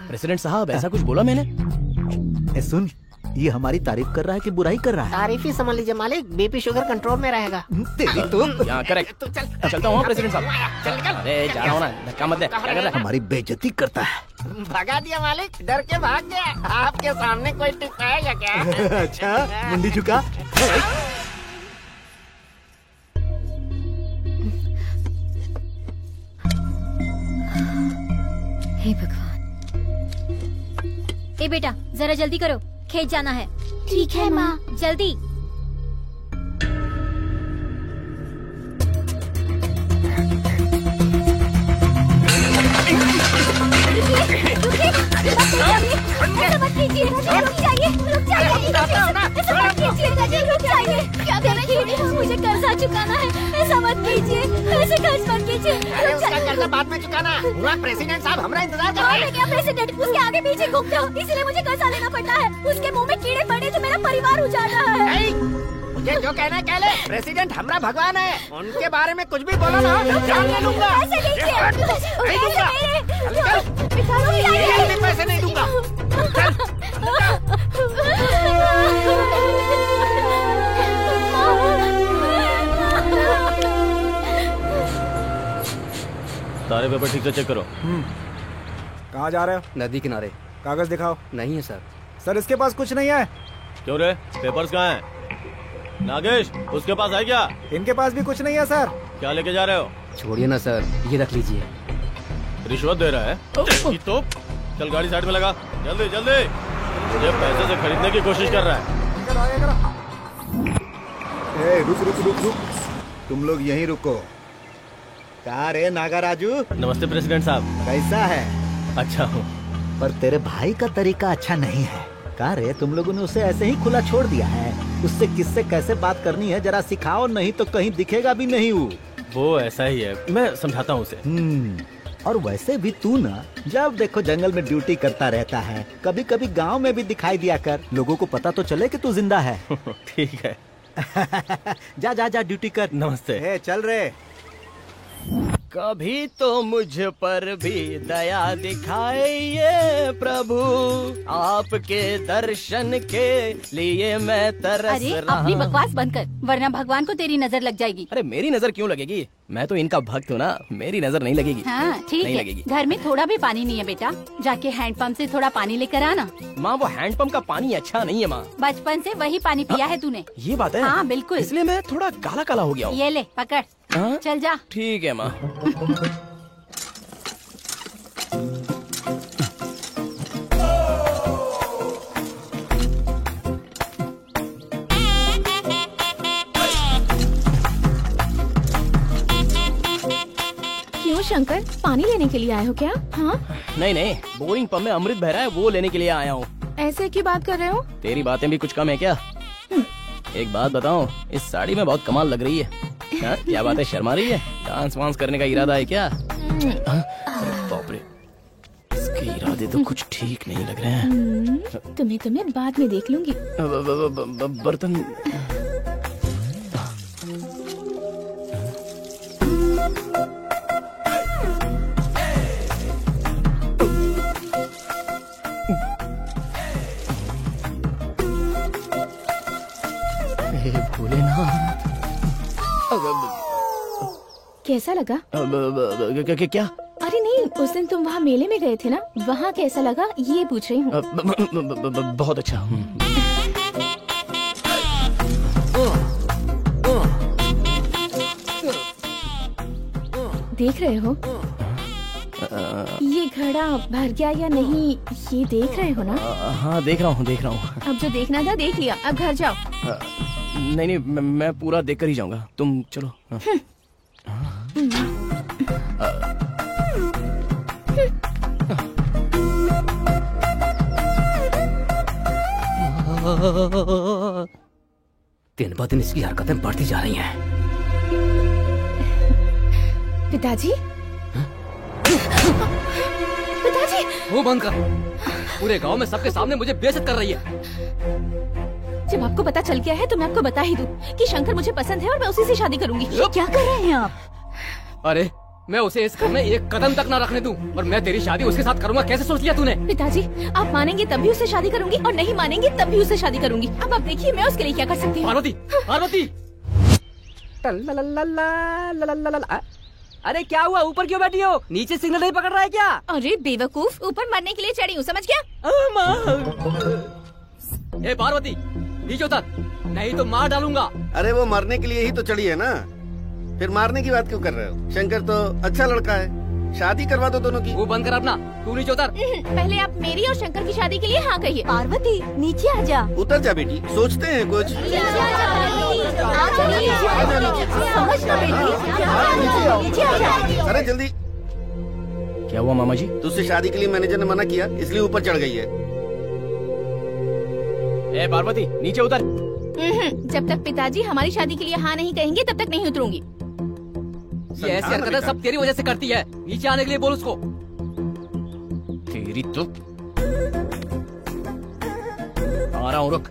प्रेसिडेंट साहब ऐसा कुछ बोला मैंने? सुन, ये हमारी तारीफ कर रहा है कि बुराई कर रहा है? तारीफ ही समझ लीजिए मालिक, बीपी शुगर कंट्रोल में रहेगा। तेरी तो यहाँ करेक्ट। चलता हूँ प्रेसिडेंट साहब। अरे जा रहा हूँ ना, धक्का मत दे। क्या कर रहा है? हमारी बेइज्जती करता है। भगा दिया मालिक, डर के भाग गया। आपके सामने कोई टिक है या क्या? अच्छा, मुंडी झुका। हे भगवान। ए बेटा जरा जल्दी करो, खेत जाना है। ठीक है माँ। जल्दी। मुझे कर्जा चुकाना है, ऐसा मत कीजिए, ऐसे कर्ज मत कीजिए। उसका कर्जा बाद में चुकाना। पूरा प्रेसिडेंट साहब हमारा इंतजार कर रहे हैं। क्या प्रेसिडेंट उसके आगे पीछे घूमते हो, इसलिए मुझे कर्जा लेना पड़ता है। उसके मुंह में कीड़े पड़े तो मेरा परिवार उजाड़ रहा है। मुझे जो कहना है कह ले। प्रेसिडेंट हमारा भगवान है, उनके बारे में कुछ भी बोलो ना जान ले लूंगा। नहीं दूंगा, पैसे नहीं दूंगा। सारे पेपर ठीक से चेक करो। कहाँ जा रहे हो? नदी किनारे। कागज दिखाओ। नहीं है सर। सर इसके पास कुछ नहीं है। क्यों रे, पेपर्स कहाँ हैं? नागेश उसके पास है क्या? इनके पास भी कुछ नहीं है सर। क्या लेके जा रहे हो? छोड़िए ना सर, ये रख लीजिए। रिश्वत दे रहा है तो चल गाड़ी साइड में लगा, जल्दी जल्दी। मुझे पैसे से खरीदने की कोशिश कर रहा है। रुक रुक रुक रुक, तुम लोग यहीं रुको। क्या रे नागा राजू? नमस्ते प्रेसिडेंट साहब। कैसा है? अच्छा हूँ। पर तेरे भाई का तरीका अच्छा नहीं है। क्या रे, तुम लोगों ने उसे ऐसे ही खुला छोड़ दिया है? उससे किससे कैसे बात करनी है जरा सिखाओ, नहीं तो कहीं दिखेगा भी नहीं। वो ऐसा ही है, मैं समझाता हूँ उसे। और वैसे भी तू ना जब देखो जंगल में ड्यूटी करता रहता है, कभी कभी गांव में भी दिखाई दिया कर, लोगों को पता तो चले कि तू जिंदा है। ठीक है। जा जा जा ड्यूटी कर। नमस्ते। चल रे। कभी तो मुझ पर भी दया दिखाइए प्रभु, आपके दर्शन के लिए मैं तरस अरे रहा। अपनी बकवास बंद कर, वरना भगवान को तेरी नजर लग जाएगी। अरे मेरी नजर क्यों लगेगी? मैं तो इनका भक्त हूँ ना, मेरी नजर नहीं लगेगी। हाँ ठीक नहीं है। लगेगी। घर में थोड़ा भी पानी नहीं है बेटा, जाके हैंडपंप से थोड़ा पानी लेकर आना। माँ वो हैंडपंप का पानी अच्छा नहीं है माँ। बचपन से वही पानी पिया है तूने। ये बात है? हाँ बिल्कुल, इसलिए मैं थोड़ा काला काला हो गया हूँ। ये ले पकड़। हाँ? चल जा। ठीक है माँ। क्यों शंकर, पानी लेने के लिए आए हो क्या? हाँ नहीं नहीं, बोरिंग पंप में अमृत बह रहा है, वो लेने के लिए आया हूँ। ऐसे क्यों बात कर रहे हो? तेरी बातें भी कुछ कम है क्या? एक बात बताऊं, इस साड़ी में बहुत कमाल लग रही है। हाँ? क्या बात है, शर्मा रही है? डांस वांस करने का इरादा है क्या? बाप रे, इसके इरादे तो कुछ ठीक नहीं लग रहे हैं। तुम्हें बाद में देख लूंगी। बर्तन भोलेनाथ। कैसा लगा? क्या? अरे नहीं, उस दिन तुम वहाँ मेले में गए थे ना, वहाँ कैसा लगा ये पूछ रही हूँ। बहुत अच्छा। देख रहे हो ये घड़ा भर गया या नहीं, ये देख रहे हो ना? हाँ देख रहा हूँ, देख रहा हूँ। अब जो देखना था देख लिया, अब घर जाओ। नहीं नहीं, मैं पूरा देख कर ही जाऊंगा, तुम चलो। दिन ब दिन इसकी हरकतें बढ़ती जा रही हैं। पिताजी, पिताजी, वो बंद कर। पूरे गांव में सबके सामने मुझे बेइज्जत कर रही है। जब आपको पता चल गया है तो मैं आपको बता ही दूं कि शंकर मुझे पसंद है और मैं उसी से शादी करूंगी। क्या कर रहे हैं आप? अरे मैं उसे इस घर में एक कदम तक ना रखने दूं, और मैं तेरी शादी उसके साथ करूंगा, कैसे सोच लिया तूने? पिताजी, आप मानेंगे तब भी उससे शादी करूंगी और नहीं मानेंगे तब भी उससे शादी करूंगी। अब आप देखिए मैं उसके लिए क्या कर सकती हूँ। पार्वती, पार्वती। अरे क्या हुआ, ऊपर क्यों बैठी हो? नीचे सिग्नल नहीं पकड़ रहा है क्या? अरे बेवकूफ, ऊपर मरने के लिए चढ़ी हूँ, समझ गया? ए पार्वती, नीचे उतर, नहीं तो मार डालूंगा। अरे वो मरने के लिए ही तो चढ़ी है ना, फिर मारने की बात क्यों कर रहे हो? शंकर तो अच्छा लड़का है, शादी करवा दो दोनों की। वो बंद कर अपना, तू नीचे उतर। पहले आप मेरी और शंकर की शादी के लिए हाँ कहिए। पार्वती नीचे आ जा। उतर जा बेटी, सोचते हैं कुछ। समझ लो बेटी, नीचे आ जा। अरे जल्दी। क्या हुआ मामा जी? तुझसे शादी के लिए मैनेजर ने मना किया, इसलिए ऊपर चढ़ गई है। ए पार्वती नीचे उतर। जब तक पिताजी हमारी शादी के लिए हाँ नहीं कहेंगे तब तक नहीं उतरूंगी। ये ऐसी हरकतें सब तेरी वजह से करती है। नीचे आने के लिए बोल उसको। तेरी तो आ रहा हूँ, रुक,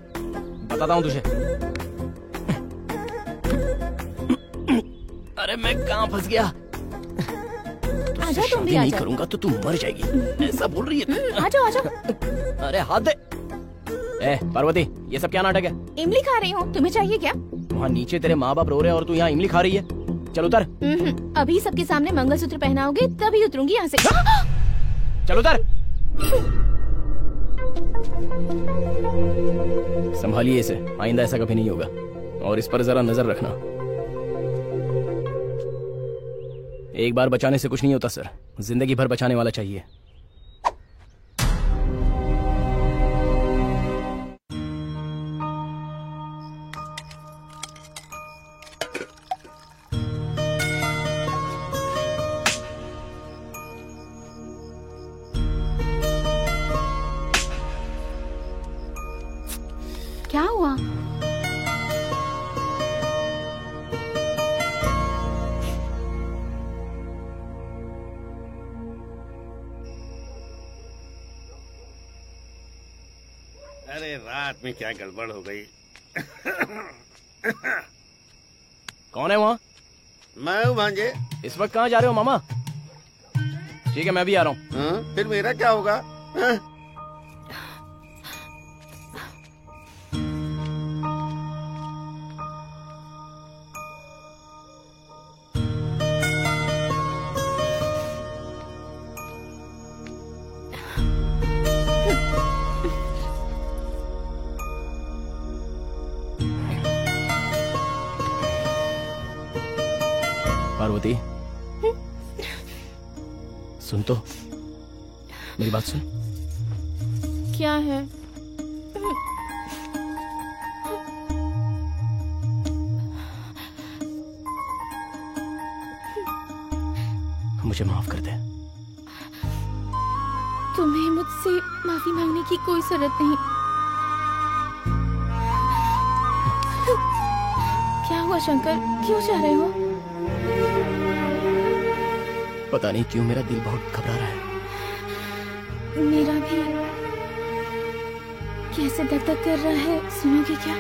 बताता हूँ तुझे। अरे मैं कहाँ फंस गया? आजा तुम भी नहीं आजा। करूँगा तो तू मर जाएगी, ऐसा बोल रही है। आजा आजा। अरे हाथ दे। ए पार्वती, ये सब क्या नाटक है? इमली खा रही हूँ, तुम्हें चाहिए क्या? वहाँ नीचे तेरे माँ बाप रो रहे हैं और तू यहाँ इमली खा रही है। चल उतर। अभी सबके सामने मंगलसूत्र पहनाओगे तभी उतरूंगी यहाँ से। चल उतर। संभालिए इसे, आइंदा ऐसा कभी नहीं होगा, और इस पर जरा नजर रखना। एक बार बचाने से कुछ नहीं होता सर, जिंदगी भर बचाने वाला चाहिए। क्या हुआ? अरे रात में क्या गड़बड़ हो गई। कौन है वहाँ? मैं हूँ भांजे। इस वक्त कहाँ जा रहे हो मामा? ठीक है मैं भी आ रहा हूँ। फिर मेरा क्या होगा? पार्वती सुन तो, मेरी बात सुन। क्या है? मुझे माफ कर दे। तुम्हें मुझसे माफी मांगने की कोई जरूरत नहीं। क्या हुआ शंकर, क्यों जा रहे हो? पता नहीं क्यों मेरा दिल बहुत घबरा रहा है। मेरा भी। कैसे धक धक कर रहा है, सुनोगे क्या?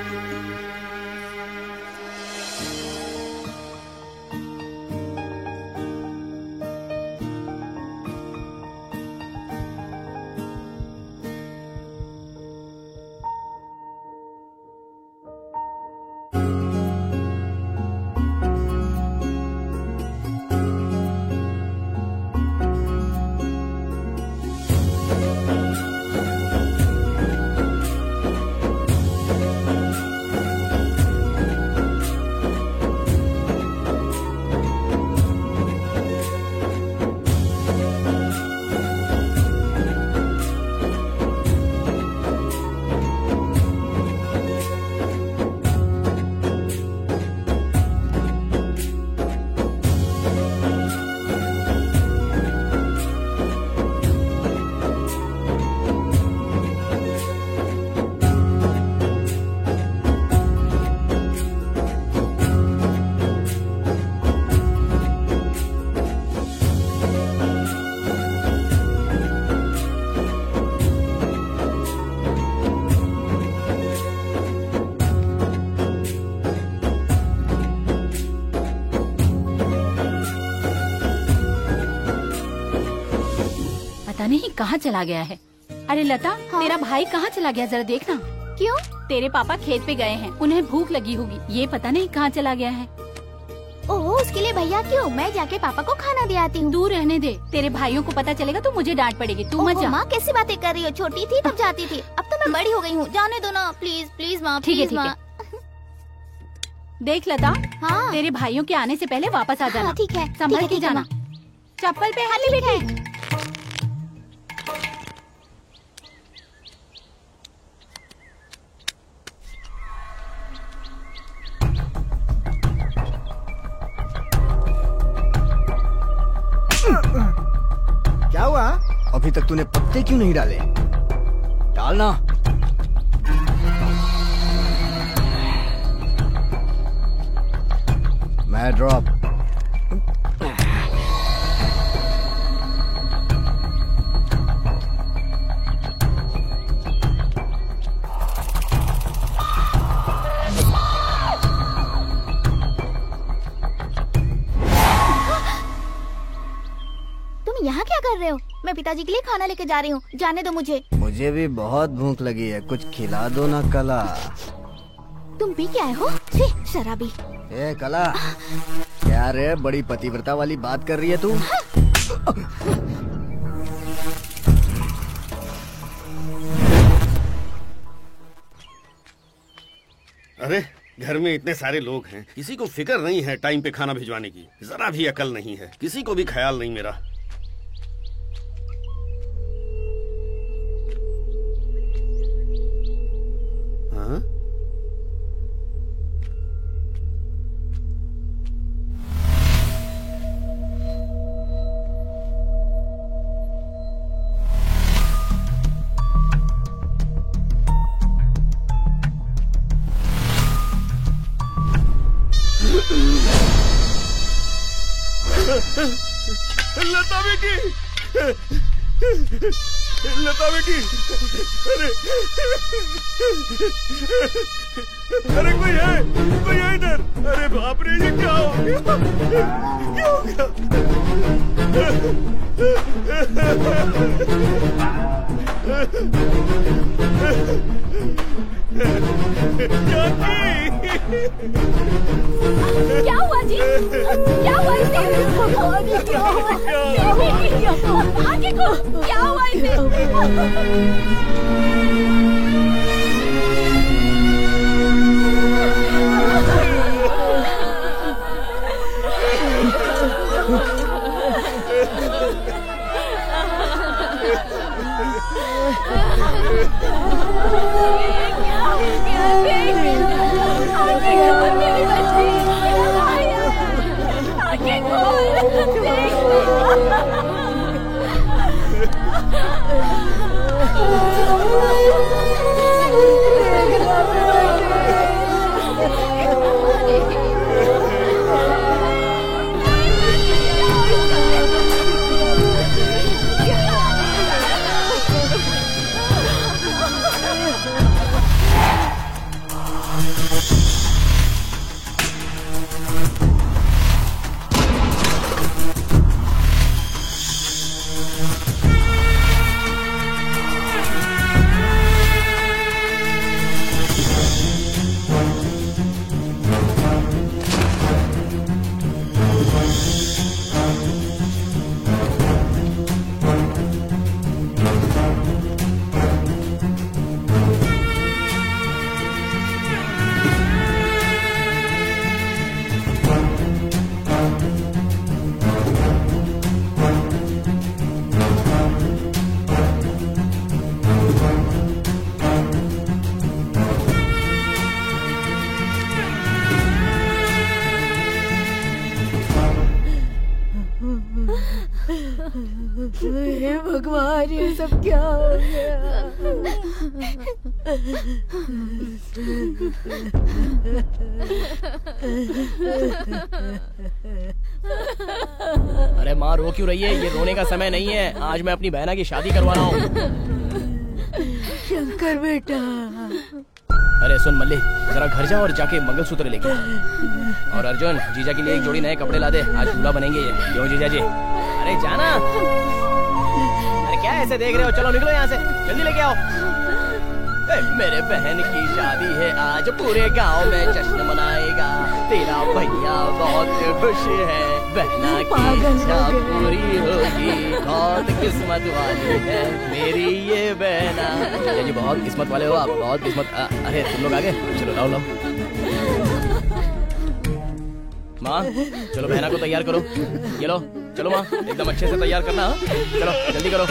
पता नहीं कहाँ चला गया है। अरे लता, तेरा भाई कहाँ चला गया, जरा देखना। क्यों? तेरे पापा खेत पे गए हैं, उन्हें भूख लगी होगी, ये पता नहीं कहाँ चला गया है। ओह, उसके लिए भैया क्यों? मैं जाके पापा को खाना दे आती हूँ। दूर रहने दे, तेरे भाइयों को पता चलेगा तो मुझे डांट पड़ेगी। तू मत जा। माँ कैसी बातें कर रही हो? छोटी थी तब जाती थी, अब तो मैं बड़ी हो गई हूँ, जाने दो ना प्लीज प्लीज माँ। ठीक है, प्लीज माँ। देख लता, हाँ। तेरे भाइयों के आने से पहले वापस आ जाना। हाँ, ठीक है, संभल ठीक के है, जाना। चप्पल पे हाथ बेटी। क्या हुआ? अभी तक तूने पत्ते क्यों नहीं डाले? डालना। मैं ड्रॉप। यहाँ क्या कर रहे हो? मैं पिताजी के लिए खाना लेके जा रही हूँ, जाने दो मुझे। मुझे भी बहुत भूख लगी है, कुछ खिला दो ना कला। तुम पी के आए हो? छी, शराबी। ए कला, क्या रे बड़ी पतिव्रता वाली बात कर रही है तू? अरे घर में इतने सारे लोग हैं, किसी को फिक्र नहीं है टाइम पे खाना भिजवाने की। जरा भी अकल नहीं है, किसी को भी ख्याल नहीं मेरा। हाँ? लता बेटी, लता बेटी, अरे कोई है इधर। अरे बाप रे, ये क्या हो गया? क्या हो गया? क्या हुआ जी? क्या हुआ इसे? क्या हुआ? आगे को क्या हुआ इसे? हे भगवान, ये सब क्या हो गया? अरे माँ रो क्यों रही है? ये रोने का समय नहीं है, आज मैं अपनी बहना की शादी करवा रहा हूँ। शंकर बेटा। अरे सुन मल्ली, जरा घर जा और जाके मंगलसूत्र लेके आ। और अर्जुन, जीजा के लिए एक जोड़ी नए कपड़े ला दे, आज दूल्हा बनेंगे ये। क्यों जीजा जी? अरे जाना। अरे क्या ऐसे देख रहे हो? चलो निकलो यहाँ से, जल्दी लेके आओ। मेरे बहन की शादी है आज, पूरे गांव में जश्न मनाएगा। तेरा भैया बहुत खुश है, बहना की इच्छा पूरी होगी। बहुत किस्मत वाली है मेरी ये बहना। जी बहुत किस्मत वाले हो आप, बहुत किस्मत। अरे तुम लोग आगे चलो, लाओ लाओ। माँ चलो बहना को तैयार करो, ये लो। चलो माँ, एकदम अच्छे से तैयार करना। हाँ? चलो जल्दी करो।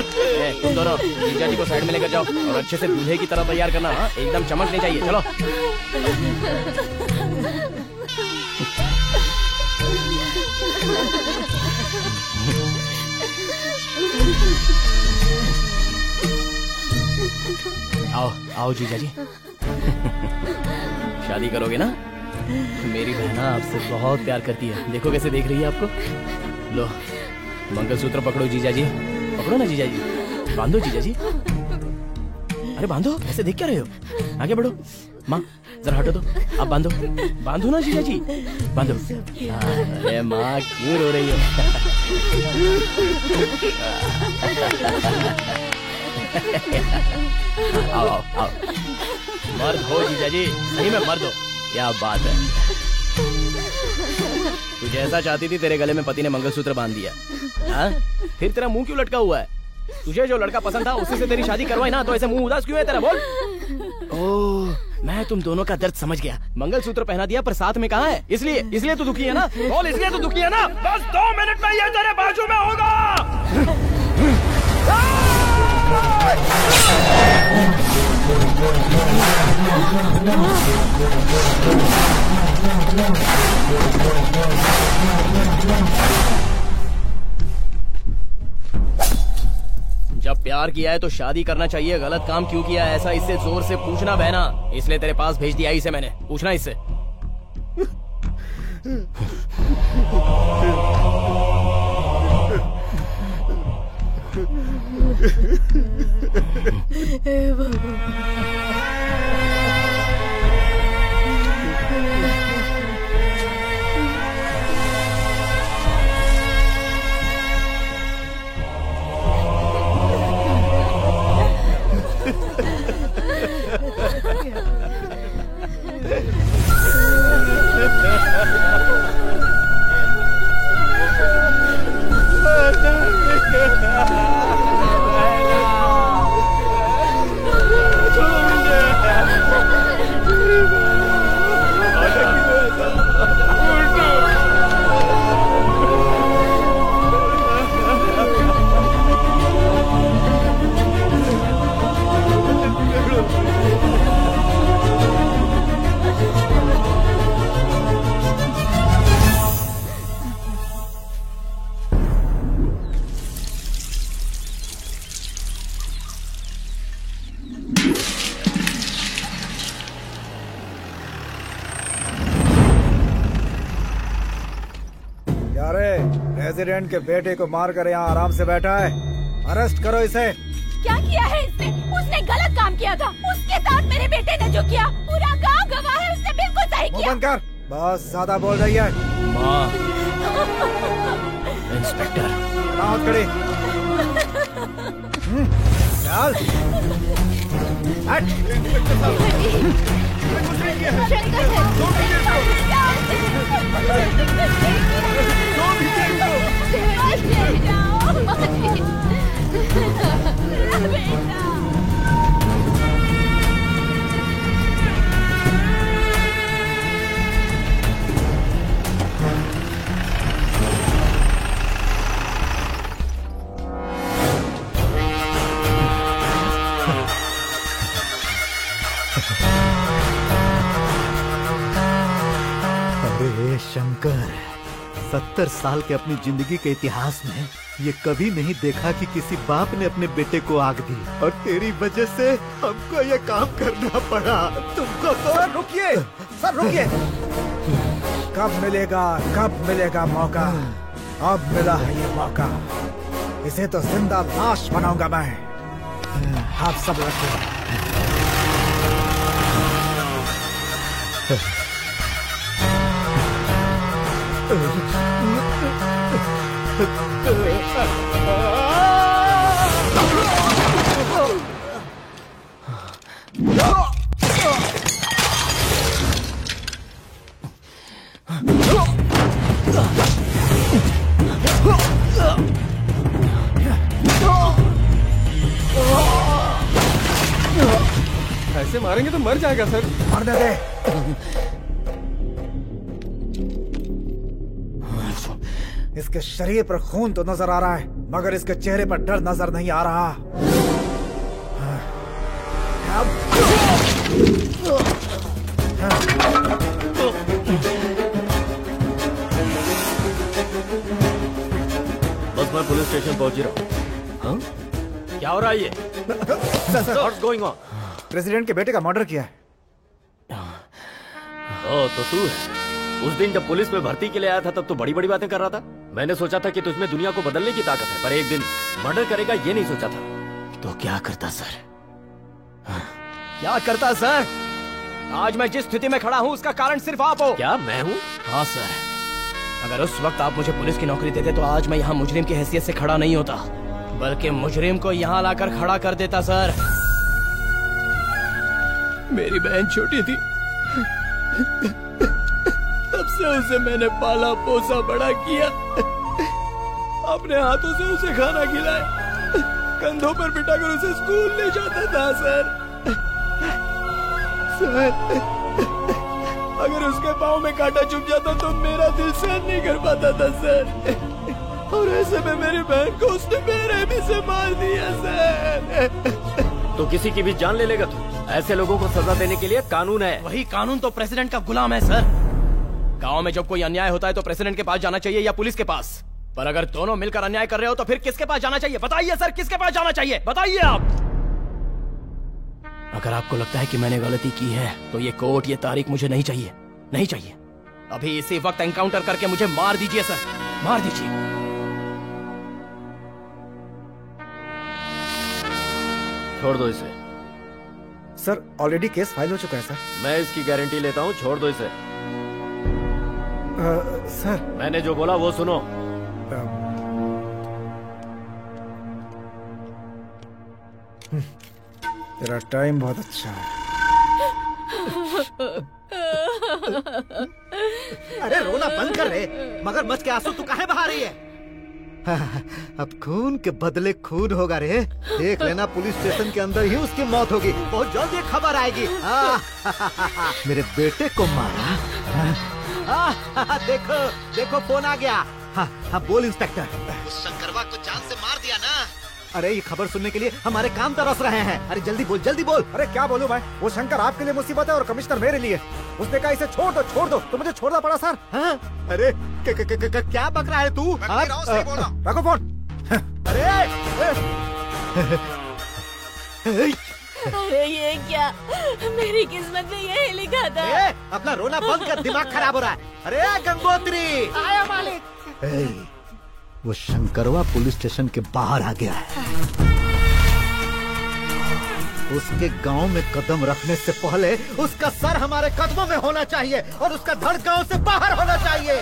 तुम दोनों जीजा जी को साइड में लेकर जाओ और अच्छे से दूल्हे की तरह तैयार करना। हाँ? एकदम चमकने चाहिए। चलो। आओ आओ जीजा जी। शादी करोगे ना? मेरी बहना आपसे बहुत प्यार करती है। देखो कैसे देख रही है आपको। लो मंगलसूत्र पकड़ो जीजा जी, पकड़ो ना जीजा जी, बांधो जीजा जी। अरे बांधो, ऐसे देख क्या रहे हो? आगे बढ़ो। माँ जरा हटो तो, आप बांधो, बांधो ना जीजा जी, बांधो। अरे माँ क्यों रो रही हो? आओ आओ आओ, मर्द हो जीजा जी, सही में मर्द हो। क्या बात है, तू जैसा चाहती थी तेरे गले में पति ने मंगलसूत्र बांध दिया। हाँ? फिर तेरा मुंह क्यों लटका हुआ है? तुझे जो लड़का पसंद था उसी से तेरी शादी करवाई ना, तो ऐसे मुंह उदास क्यों है तेरा? बोल। ओह, मैं तुम दोनों का दर्द समझ गया। मंगलसूत्र पहना दिया पर साथ में कहाँ है? इसलिए तू दुखी है ना? बोल, इसलिए तू दुखी है ना? बस 2 मिनट में ये तेरे बाजू में होगा। जब प्यार किया है तो शादी करना चाहिए। गलत काम क्यों किया है ऐसा इससे जोर से पूछना बहना। इसलिए तेरे पास भेज दिया इसे मैंने, पूछना इससे। प्रेसिडेंट के बेटे को मारकर यहाँ आराम से बैठा है, अरेस्ट करो इसे। क्या किया है इसने? उसने गलत काम किया था। उसके साथ मेरे बेटे ने जो किया पूरा गांव गवाह है। उसने बिल्कुल सही किया। बंद कर, बस ज्यादा बोल रही है। माँ, इंस्पेक्टर राहत खड़ी। चल अरे शंकर, 70 साल के अपनी जिंदगी के इतिहास में ये कभी नहीं देखा कि किसी बाप ने अपने बेटे को आग दी, और तेरी वजह से हमको ये काम करना पड़ा। तुमको तो रुकिए सर, रुकिए। कब मिलेगा मौका? अब मिला है ये मौका। इसे तो जिंदा लाश बनाऊंगा मैं। आप सब रखिए। ऐसे मारेंगे तो मर जाएगा सर। मरने दे। इसके शरीर पर खून तो नजर आ रहा है, मगर इसके चेहरे पर डर नजर नहीं आ रहा। बस मैं पुलिस स्टेशन पहुंच ही रहा हूँ। क्या हो रहा है ये? What's going on? प्रेसिडेंट के बेटे का मर्डर किया है। ओ, तो तू है। उस दिन जब पुलिस में भर्ती के लिए आया था तब तो बड़ी बड़ी बातें कर रहा था। मैंने सोचा था कि तुझमें दुनिया को बदलने की ताकत है, पर एक दिन मर्डर करेगा ये नहीं सोचा था। तो क्या करता सर? क्या करता सर? आज मैं जिस स्थिति में खड़ा हूँ उसका कारण सिर्फ आप हो। क्या मैं हूँ? हाँ सर, अगर उस वक्त आप मुझे पुलिस की नौकरी देते तो आज मैं यहाँ मुजरिम की हैसियत से खड़ा नहीं होता, बल्कि मुजरिम को यहाँ लाकर खड़ा कर देता। सर, मेरी बहन छोटी थी, तब से उसे मैंने पाला पोसा बड़ा किया, अपने हाथों से उसे खाना खिलाया, कंधों पर बिठाकर उसे स्कूल ले जाता था। सर, अगर उसके पाँव में कांटा चुभ जाता तो मेरा दिल सहन नहीं कर पाता था सर, और ऐसे में मेरी बहन को उसने मेरे भी से मार दिया सर। तो किसी की भी जान ले लेगा तू? ऐसे लोगों को सजा देने के लिए कानून है। वही कानून तो प्रेसिडेंट का गुलाम है सर। गांव में जब कोई अन्याय होता है तो प्रेसिडेंट के पास जाना चाहिए या पुलिस के पास, पर अगर दोनों मिलकर अन्याय कर रहे हो तो फिर किसके पास जाना चाहिए? बताइए सर, किसके पास जाना चाहिए? बताइए आप। अगर आपको लगता है कि मैंने गलती की है तो ये कोर्ट, ये तारीख मुझे नहीं चाहिए, नहीं चाहिए। अभी इसी वक्त एनकाउंटर करके मुझे मार दीजिए सर, मार दीजिए। छोड़ दो इसे। सर, ऑलरेडी केस फाइल हो चुका है सर। मैं इसकी गारंटी लेता हूँ, छोड़ दो इसे। सर, मैंने जो बोला वो सुनो। तेरा टाइम बहुत अच्छा है। अरे रोना बंद कर रे, मगरमच्छ के आंसू तू काहे बहा रही है? अब खून के बदले खून होगा रे। देख लेना, पुलिस स्टेशन के अंदर ही उसकी मौत होगी। बहुत जल्दी खबर आएगी। मेरे बेटे को मारा। देखो देखो, फोन आ गया। हाँ, बोल इंस्पेक्टर। उस शंकरवा को जान से मार दिया ना? अरे ये खबर सुनने के लिए हमारे कान तरस रहे हैं। अरे जल्दी बोल, जल्दी बोल। अरे क्या बोलूं मैं? वो शंकर आपके लिए मुसीबत है और कमिश्नर मेरे लिए। उसने कहा इसे छोड़ दो, छोड़ दो, तो मुझे छोड़ना पड़ा सर। हाँ? अरे क्या बक रहा है तू? रखो फोन। अरे ये क्या, मेरी किस्मत में यही लिखा था। अपना रोना बंद कर, दिमाग खराब हो रहा है। अरे गंगोत्री, आया मालिक। वो शंकरवा पुलिस स्टेशन के बाहर आ गया है। उसके गांव में कदम रखने से पहले उसका सर हमारे कदमों में होना चाहिए और उसका धड़ गांव से बाहर होना चाहिए।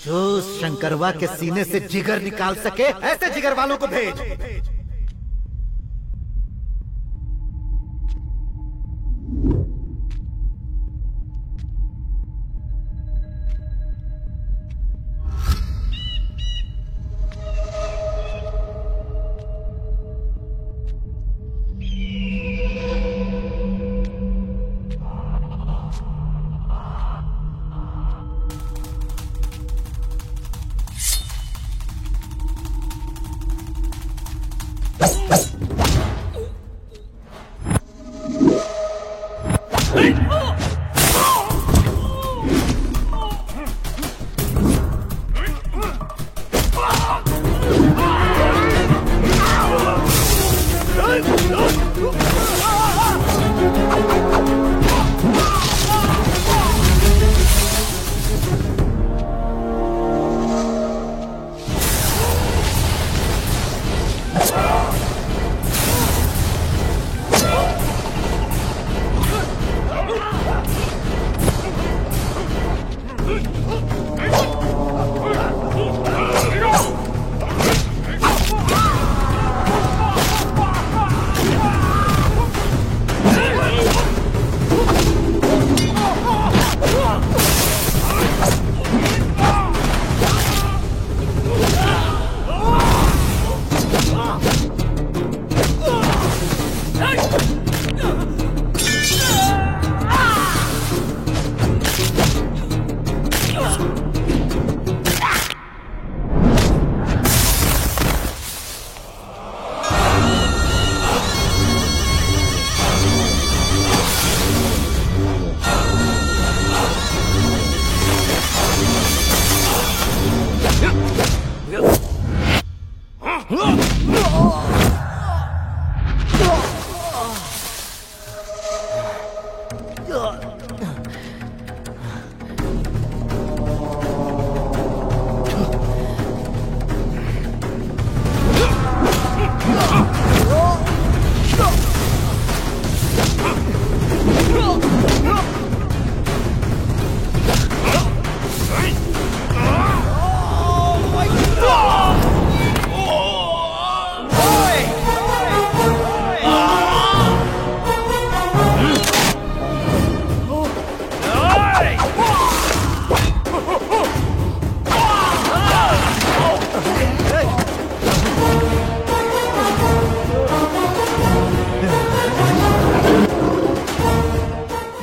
जो शंकरवा के सीने से जिगर निकाल सके, ऐसे जिगर वालों को भेज।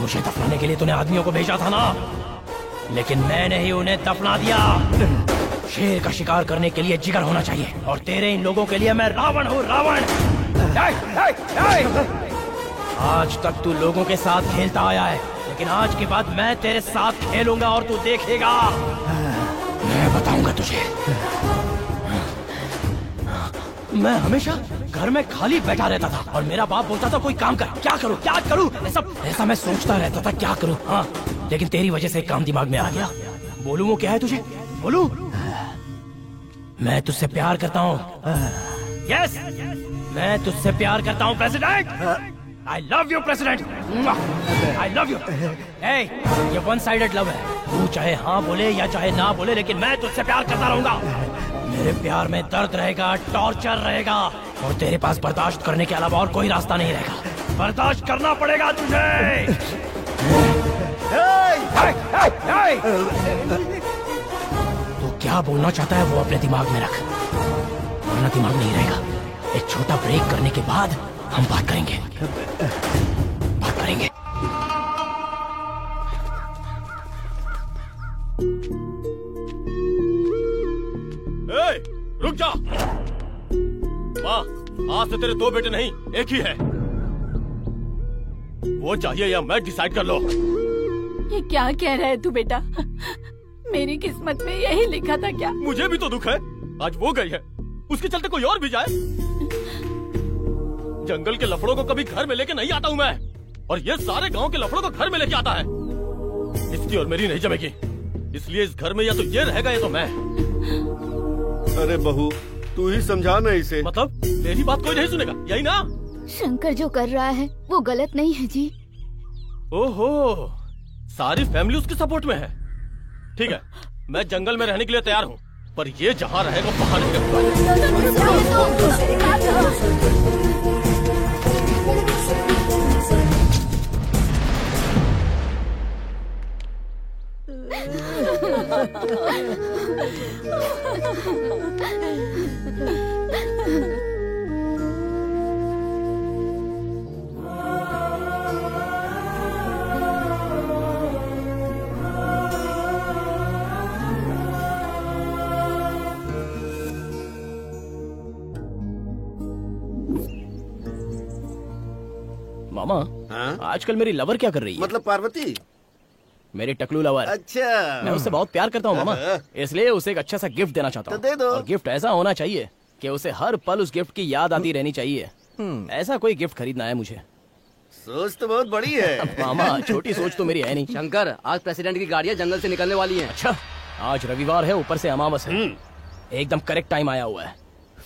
मुझे दफनाने के लिए तूने आदमियों को भेजा था ना, लेकिन मैंने ही उन्हें दफना दिया। शेर का शिकार करने के लिए जिगर होना चाहिए, और तेरे इन लोगों के लिए मैं रावण हूँ, रावण। आज तक तू लोगों के साथ खेलता आया है, लेकिन आज के बाद मैं तेरे साथ खेलूंगा और तू देखेगा। मैं बताऊंगा तुझे। मैं हमेशा घर में खाली बैठा रहता था और मेरा बाप बोलता था कोई काम कर। क्या करूं, क्या करूं, ऐसा मैं सोचता रहता था क्या करूं। हाँ, लेकिन तेरी वजह से एक काम दिमाग में आ गया। बोलूं वो क्या है तुझे? बोलूं? मैं तुझसे प्यार करता हूँ। यस, मैं तुझसे प्यार करता हूँ president. I love you, president. I love you। ये वन साइडेड लव है। तू चाहे हाँ बोले या चाहे ना बोले, लेकिन मैं तुझसे प्यार करता रहूंगा। मेरे प्यार में दर्द रहेगा, टॉर्चर रहेगा, और तेरे पास बर्दाश्त करने के अलावा और कोई रास्ता नहीं रहेगा। बर्दाश्त करना पड़ेगा तुझे। तो क्या बोलना चाहता है वो अपने दिमाग में रख, वरना दिमाग नहीं रहेगा। एक छोटा ब्रेक करने के बाद हम बात करेंगे। रुक जा। माँ, आज से तेरे दो बेटे नहीं, एक ही है। वो चाहिए या मैं डिसाइड कर लो। ये क्या कह रहा है तू बेटा? मेरी किस्मत में यही लिखा था क्या? मुझे भी तो दुख है। आज वो गई है, उसके चलते कोई और भी जाए। जंगल के लफड़ों को कभी घर में लेके नहीं आता हूँ मैं, और ये सारे गांव के लफड़ों को घर में लेके आता है। इसकी और मेरी नहीं जमेगी, इसलिए इस घर में या तो ये रहेगा या तो मैं। अरे बहू, तू ही समझा ना इसे। मतलब तेरी बात कोई नहीं सुनेगा, यही ना? शंकर जो कर रहा है वो गलत नहीं है जी। ओहो, सारी फैमिली उसके सपोर्ट में है। ठीक है, मैं जंगल में रहने के लिए तैयार हूँ, पर ये जहाँ रहेगा वहाँ नहीं रहूंगा। मामा, आजकल मेरी लवर क्या कर रही है? मतलब पार्वती? मेरी टकलू लवर। अच्छा। मैं उससे बहुत प्यार करता हूँ मामा, इसलिए उसे एक अच्छा सा गिफ्ट देना चाहता हूँ। तो दे दो। और गिफ्ट ऐसा होना चाहिए कि उसे हर पल उस गिफ्ट की याद आती रहनी चाहिए। ऐसा कोई गिफ्ट खरीदना है मुझे। सोच तो बहुत बड़ी है। मामा, छोटी सोच तो मेरी है नहीं। शंकर, आज प्रेसिडेंट की गाड़ियाँ जंगल से निकलने वाली हैं। अच्छा, आज रविवार है, ऊपर से अमावस है। एकदम करेक्ट टाइम आया हुआ है।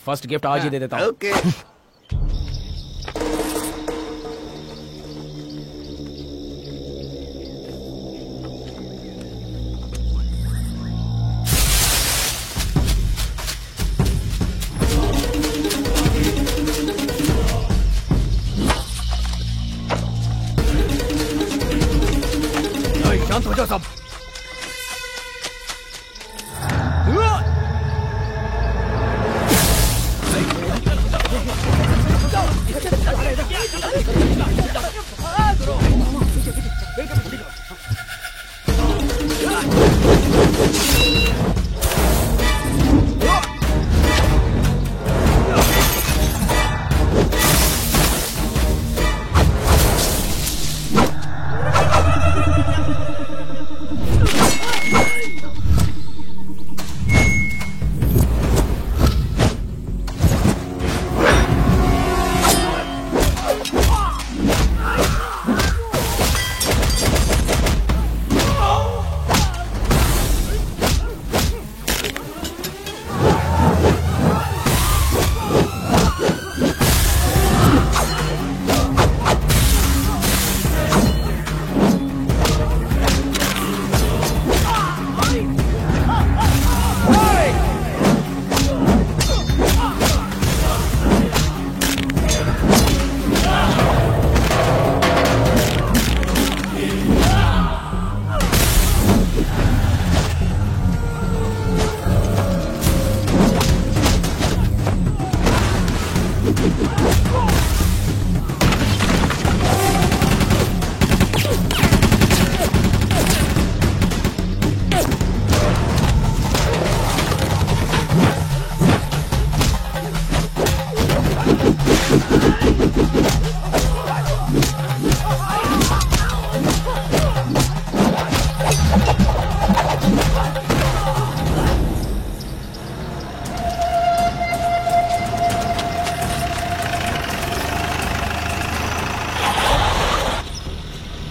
फर्स्ट गिफ्ट आज ही दे देता हूँ। ओके। शांत हो जाओ सब।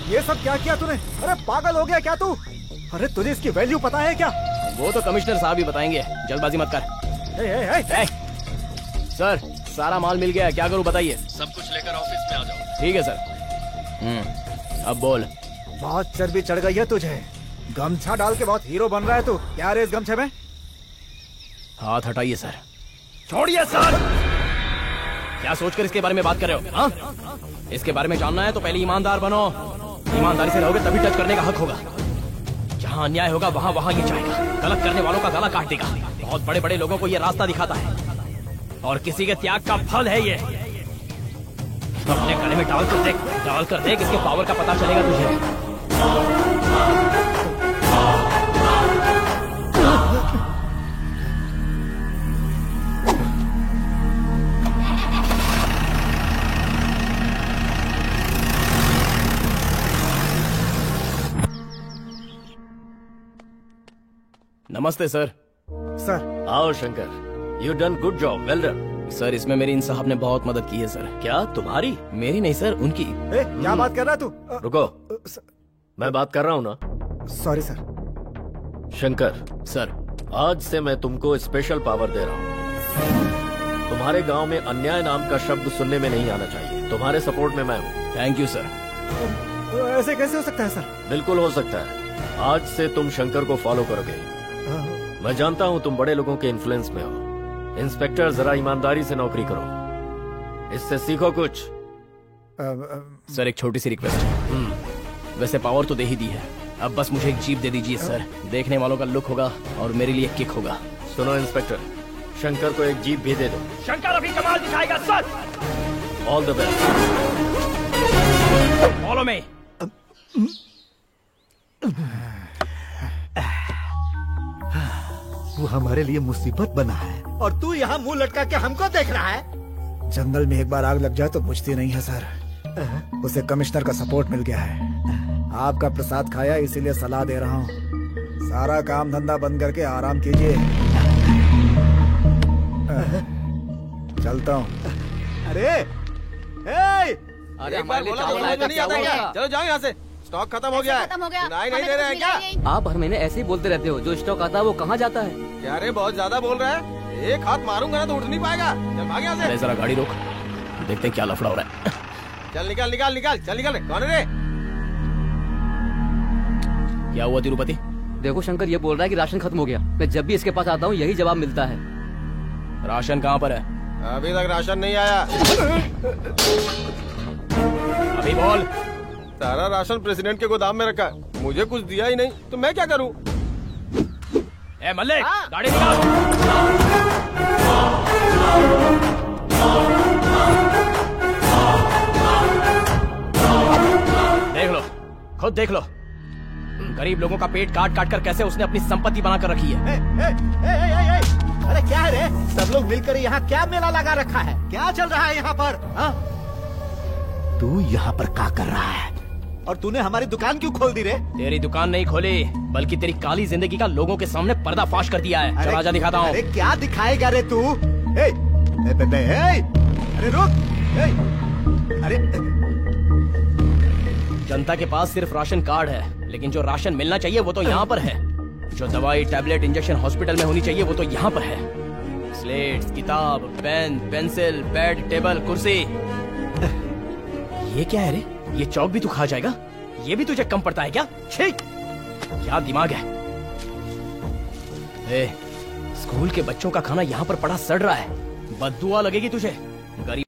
ये सब क्या किया तूने? अरे पागल हो गया क्या तू? अरे तुझे इसकी वैल्यू पता है क्या? वो तो कमिश्नर साहब ही बताएंगे, जल्दबाजी मत कर। सर सारा माल मिल गया, क्या करूं बताइए? सब कुछ लेकर ऑफिस में आ जाओ। ठीक है सर। अब बोल। बहुत चर्बी चढ़ गई है तुझे, गमछा डाल के बहुत हीरो बन रहा है तू। क्या रे इस गमछे में? हाथ हटाइए सर। छोड़िए सर। क्या सोचकर इसके बारे में बात कर रहे हो? हाँ? इसके बारे में जानना है तो पहले ईमानदार बनो। ईमानदारी से रहोगे तभी टच करने का हक होगा। जहाँ अन्याय होगा वहाँ वहाँ ये जाएगा, गलत करने वालों का गला काट देगा। बहुत बड़े बड़े लोगों को ये रास्ता दिखाता है और किसी के त्याग का फल है ये। अपने गले में डाल कर देख इसके पावर का पता चलेगा तुझे। नमस्ते सर। सर आओ Shankar, you done good job, well done. Sir इसमें मेरी इन साहब ने बहुत मदद की है सर। क्या तुम्हारी? मेरी नहीं सर, उनकी। क्या बात कर रहा है तू? रुको, मैं बात कर रहा हूँ ना। Sorry sir. शंकर सर, आज से मैं तुमको स्पेशल पावर दे रहा हूँ। तुम्हारे गांव में अन्याय नाम का शब्द सुनने में नहीं आना चाहिए। तुम्हारे सपोर्ट में मैं हूँ। Thank you sir. ऐसे कैसे हो सकता है सर? बिल्कुल हो सकता है। आज से तुम शंकर को फॉलो करोगे। मैं जानता हूँ तुम बड़े लोगों के इन्फ्लुएंस में हो। इंस्पेक्टर जरा ईमानदारी से नौकरी करो, इससे सीखो कुछ। सर एक छोटी सी रिक्वेस्ट है। वैसे पावर तो दे ही दी है, अब बस मुझे एक जीप दे दीजिए सर। देखने वालों का लुक होगा और मेरे लिए किक होगा। सुनो इंस्पेक्टर, शंकर को एक जीप भी दे दो। शंकर अभी कमाल दिखाएगा sir. All the best. Follow me. वो हमारे लिए मुसीबत बना है और तू यहाँ मुंह लटका के हमको देख रहा है। जंगल में एक बार आग लग जाए तो बुझती नहीं है सर। उसे कमिश्नर का सपोर्ट मिल गया है। आपका प्रसाद खाया इसीलिए सलाह दे रहा हूँ, सारा काम धंधा बंद करके आराम कीजिए। चलता हूँ। अरे एक बार बोला तो नहीं आता क्या? चलो जाओ यहाँ से, स्टॉक खत्म हो गया है। सुनाई नहीं दे रहा है क्या? आप हर महीने ऐसे ही बोलते रहते हो, जो स्टॉक आता है वो कहाँ जाता है? क्या रे बहुत ज्यादा बोल रहा है? एक हाथ मारूंगा ना तो उठ नहीं पाएगा। चल भाग यहाँ से। जरा गाड़ी रोक, देखते हैं क्या लफड़ा हो रहा है। चल निकाल निकाल निकाल, चल निकाल। कौन है रे? क्या हुआ तिरुपति? देखो शंकर ये बोल रहा है कि राशन खत्म हो गया। मैं जब भी इसके पास आता हूँ यही जवाब मिलता है। राशन कहाँ पर है? अभी तक राशन नहीं आया। अभी बोल। सारा राशन प्रेसिडेंट के गोदाम में रखा है, मुझे कुछ दिया ही नहीं तो मैं क्या करूं? ए मल्लिक, गाड़ी निकाल। देख लो, खुद देख लो, गरीब लोगों का पेट काट काट कर कैसे उसने अपनी संपत्ति बना कर रखी है। अरे क्या है रे? सब लोग मिलकर यहाँ क्या मेला लगा रखा है? क्या चल रहा है यहाँ पर? हाँ? तू यहाँ पर क्या कर रहा है? और तूने हमारी दुकान क्यों खोल दी रे? तेरी दुकान नहीं खोली, बल्कि तेरी काली जिंदगी का लोगों के सामने पर्दाफाश कर दिया है। चल आजा दिखाता हूँ। अरे क्या दिखाएगा रे तू? अरे रुक। अरे जनता के पास सिर्फ राशन कार्ड है, लेकिन जो राशन मिलना चाहिए वो तो यहाँ पर है। जो दवाई, टैबलेट, इंजेक्शन हॉस्पिटल में होनी चाहिए वो तो यहाँ पर है। स्लेट, किताब, पेन, पेंसिल, बेड, टेबल, कुर्सी। ये क्या है रे? ये चौक भी तू खा जाएगा? ये भी तुझे कम पड़ता है क्या? छी! क्या दिमाग है? स्कूल के बच्चों का खाना यहाँ पर पड़ा सड़ रहा है, बददुआ लगेगी तुझे। गरीब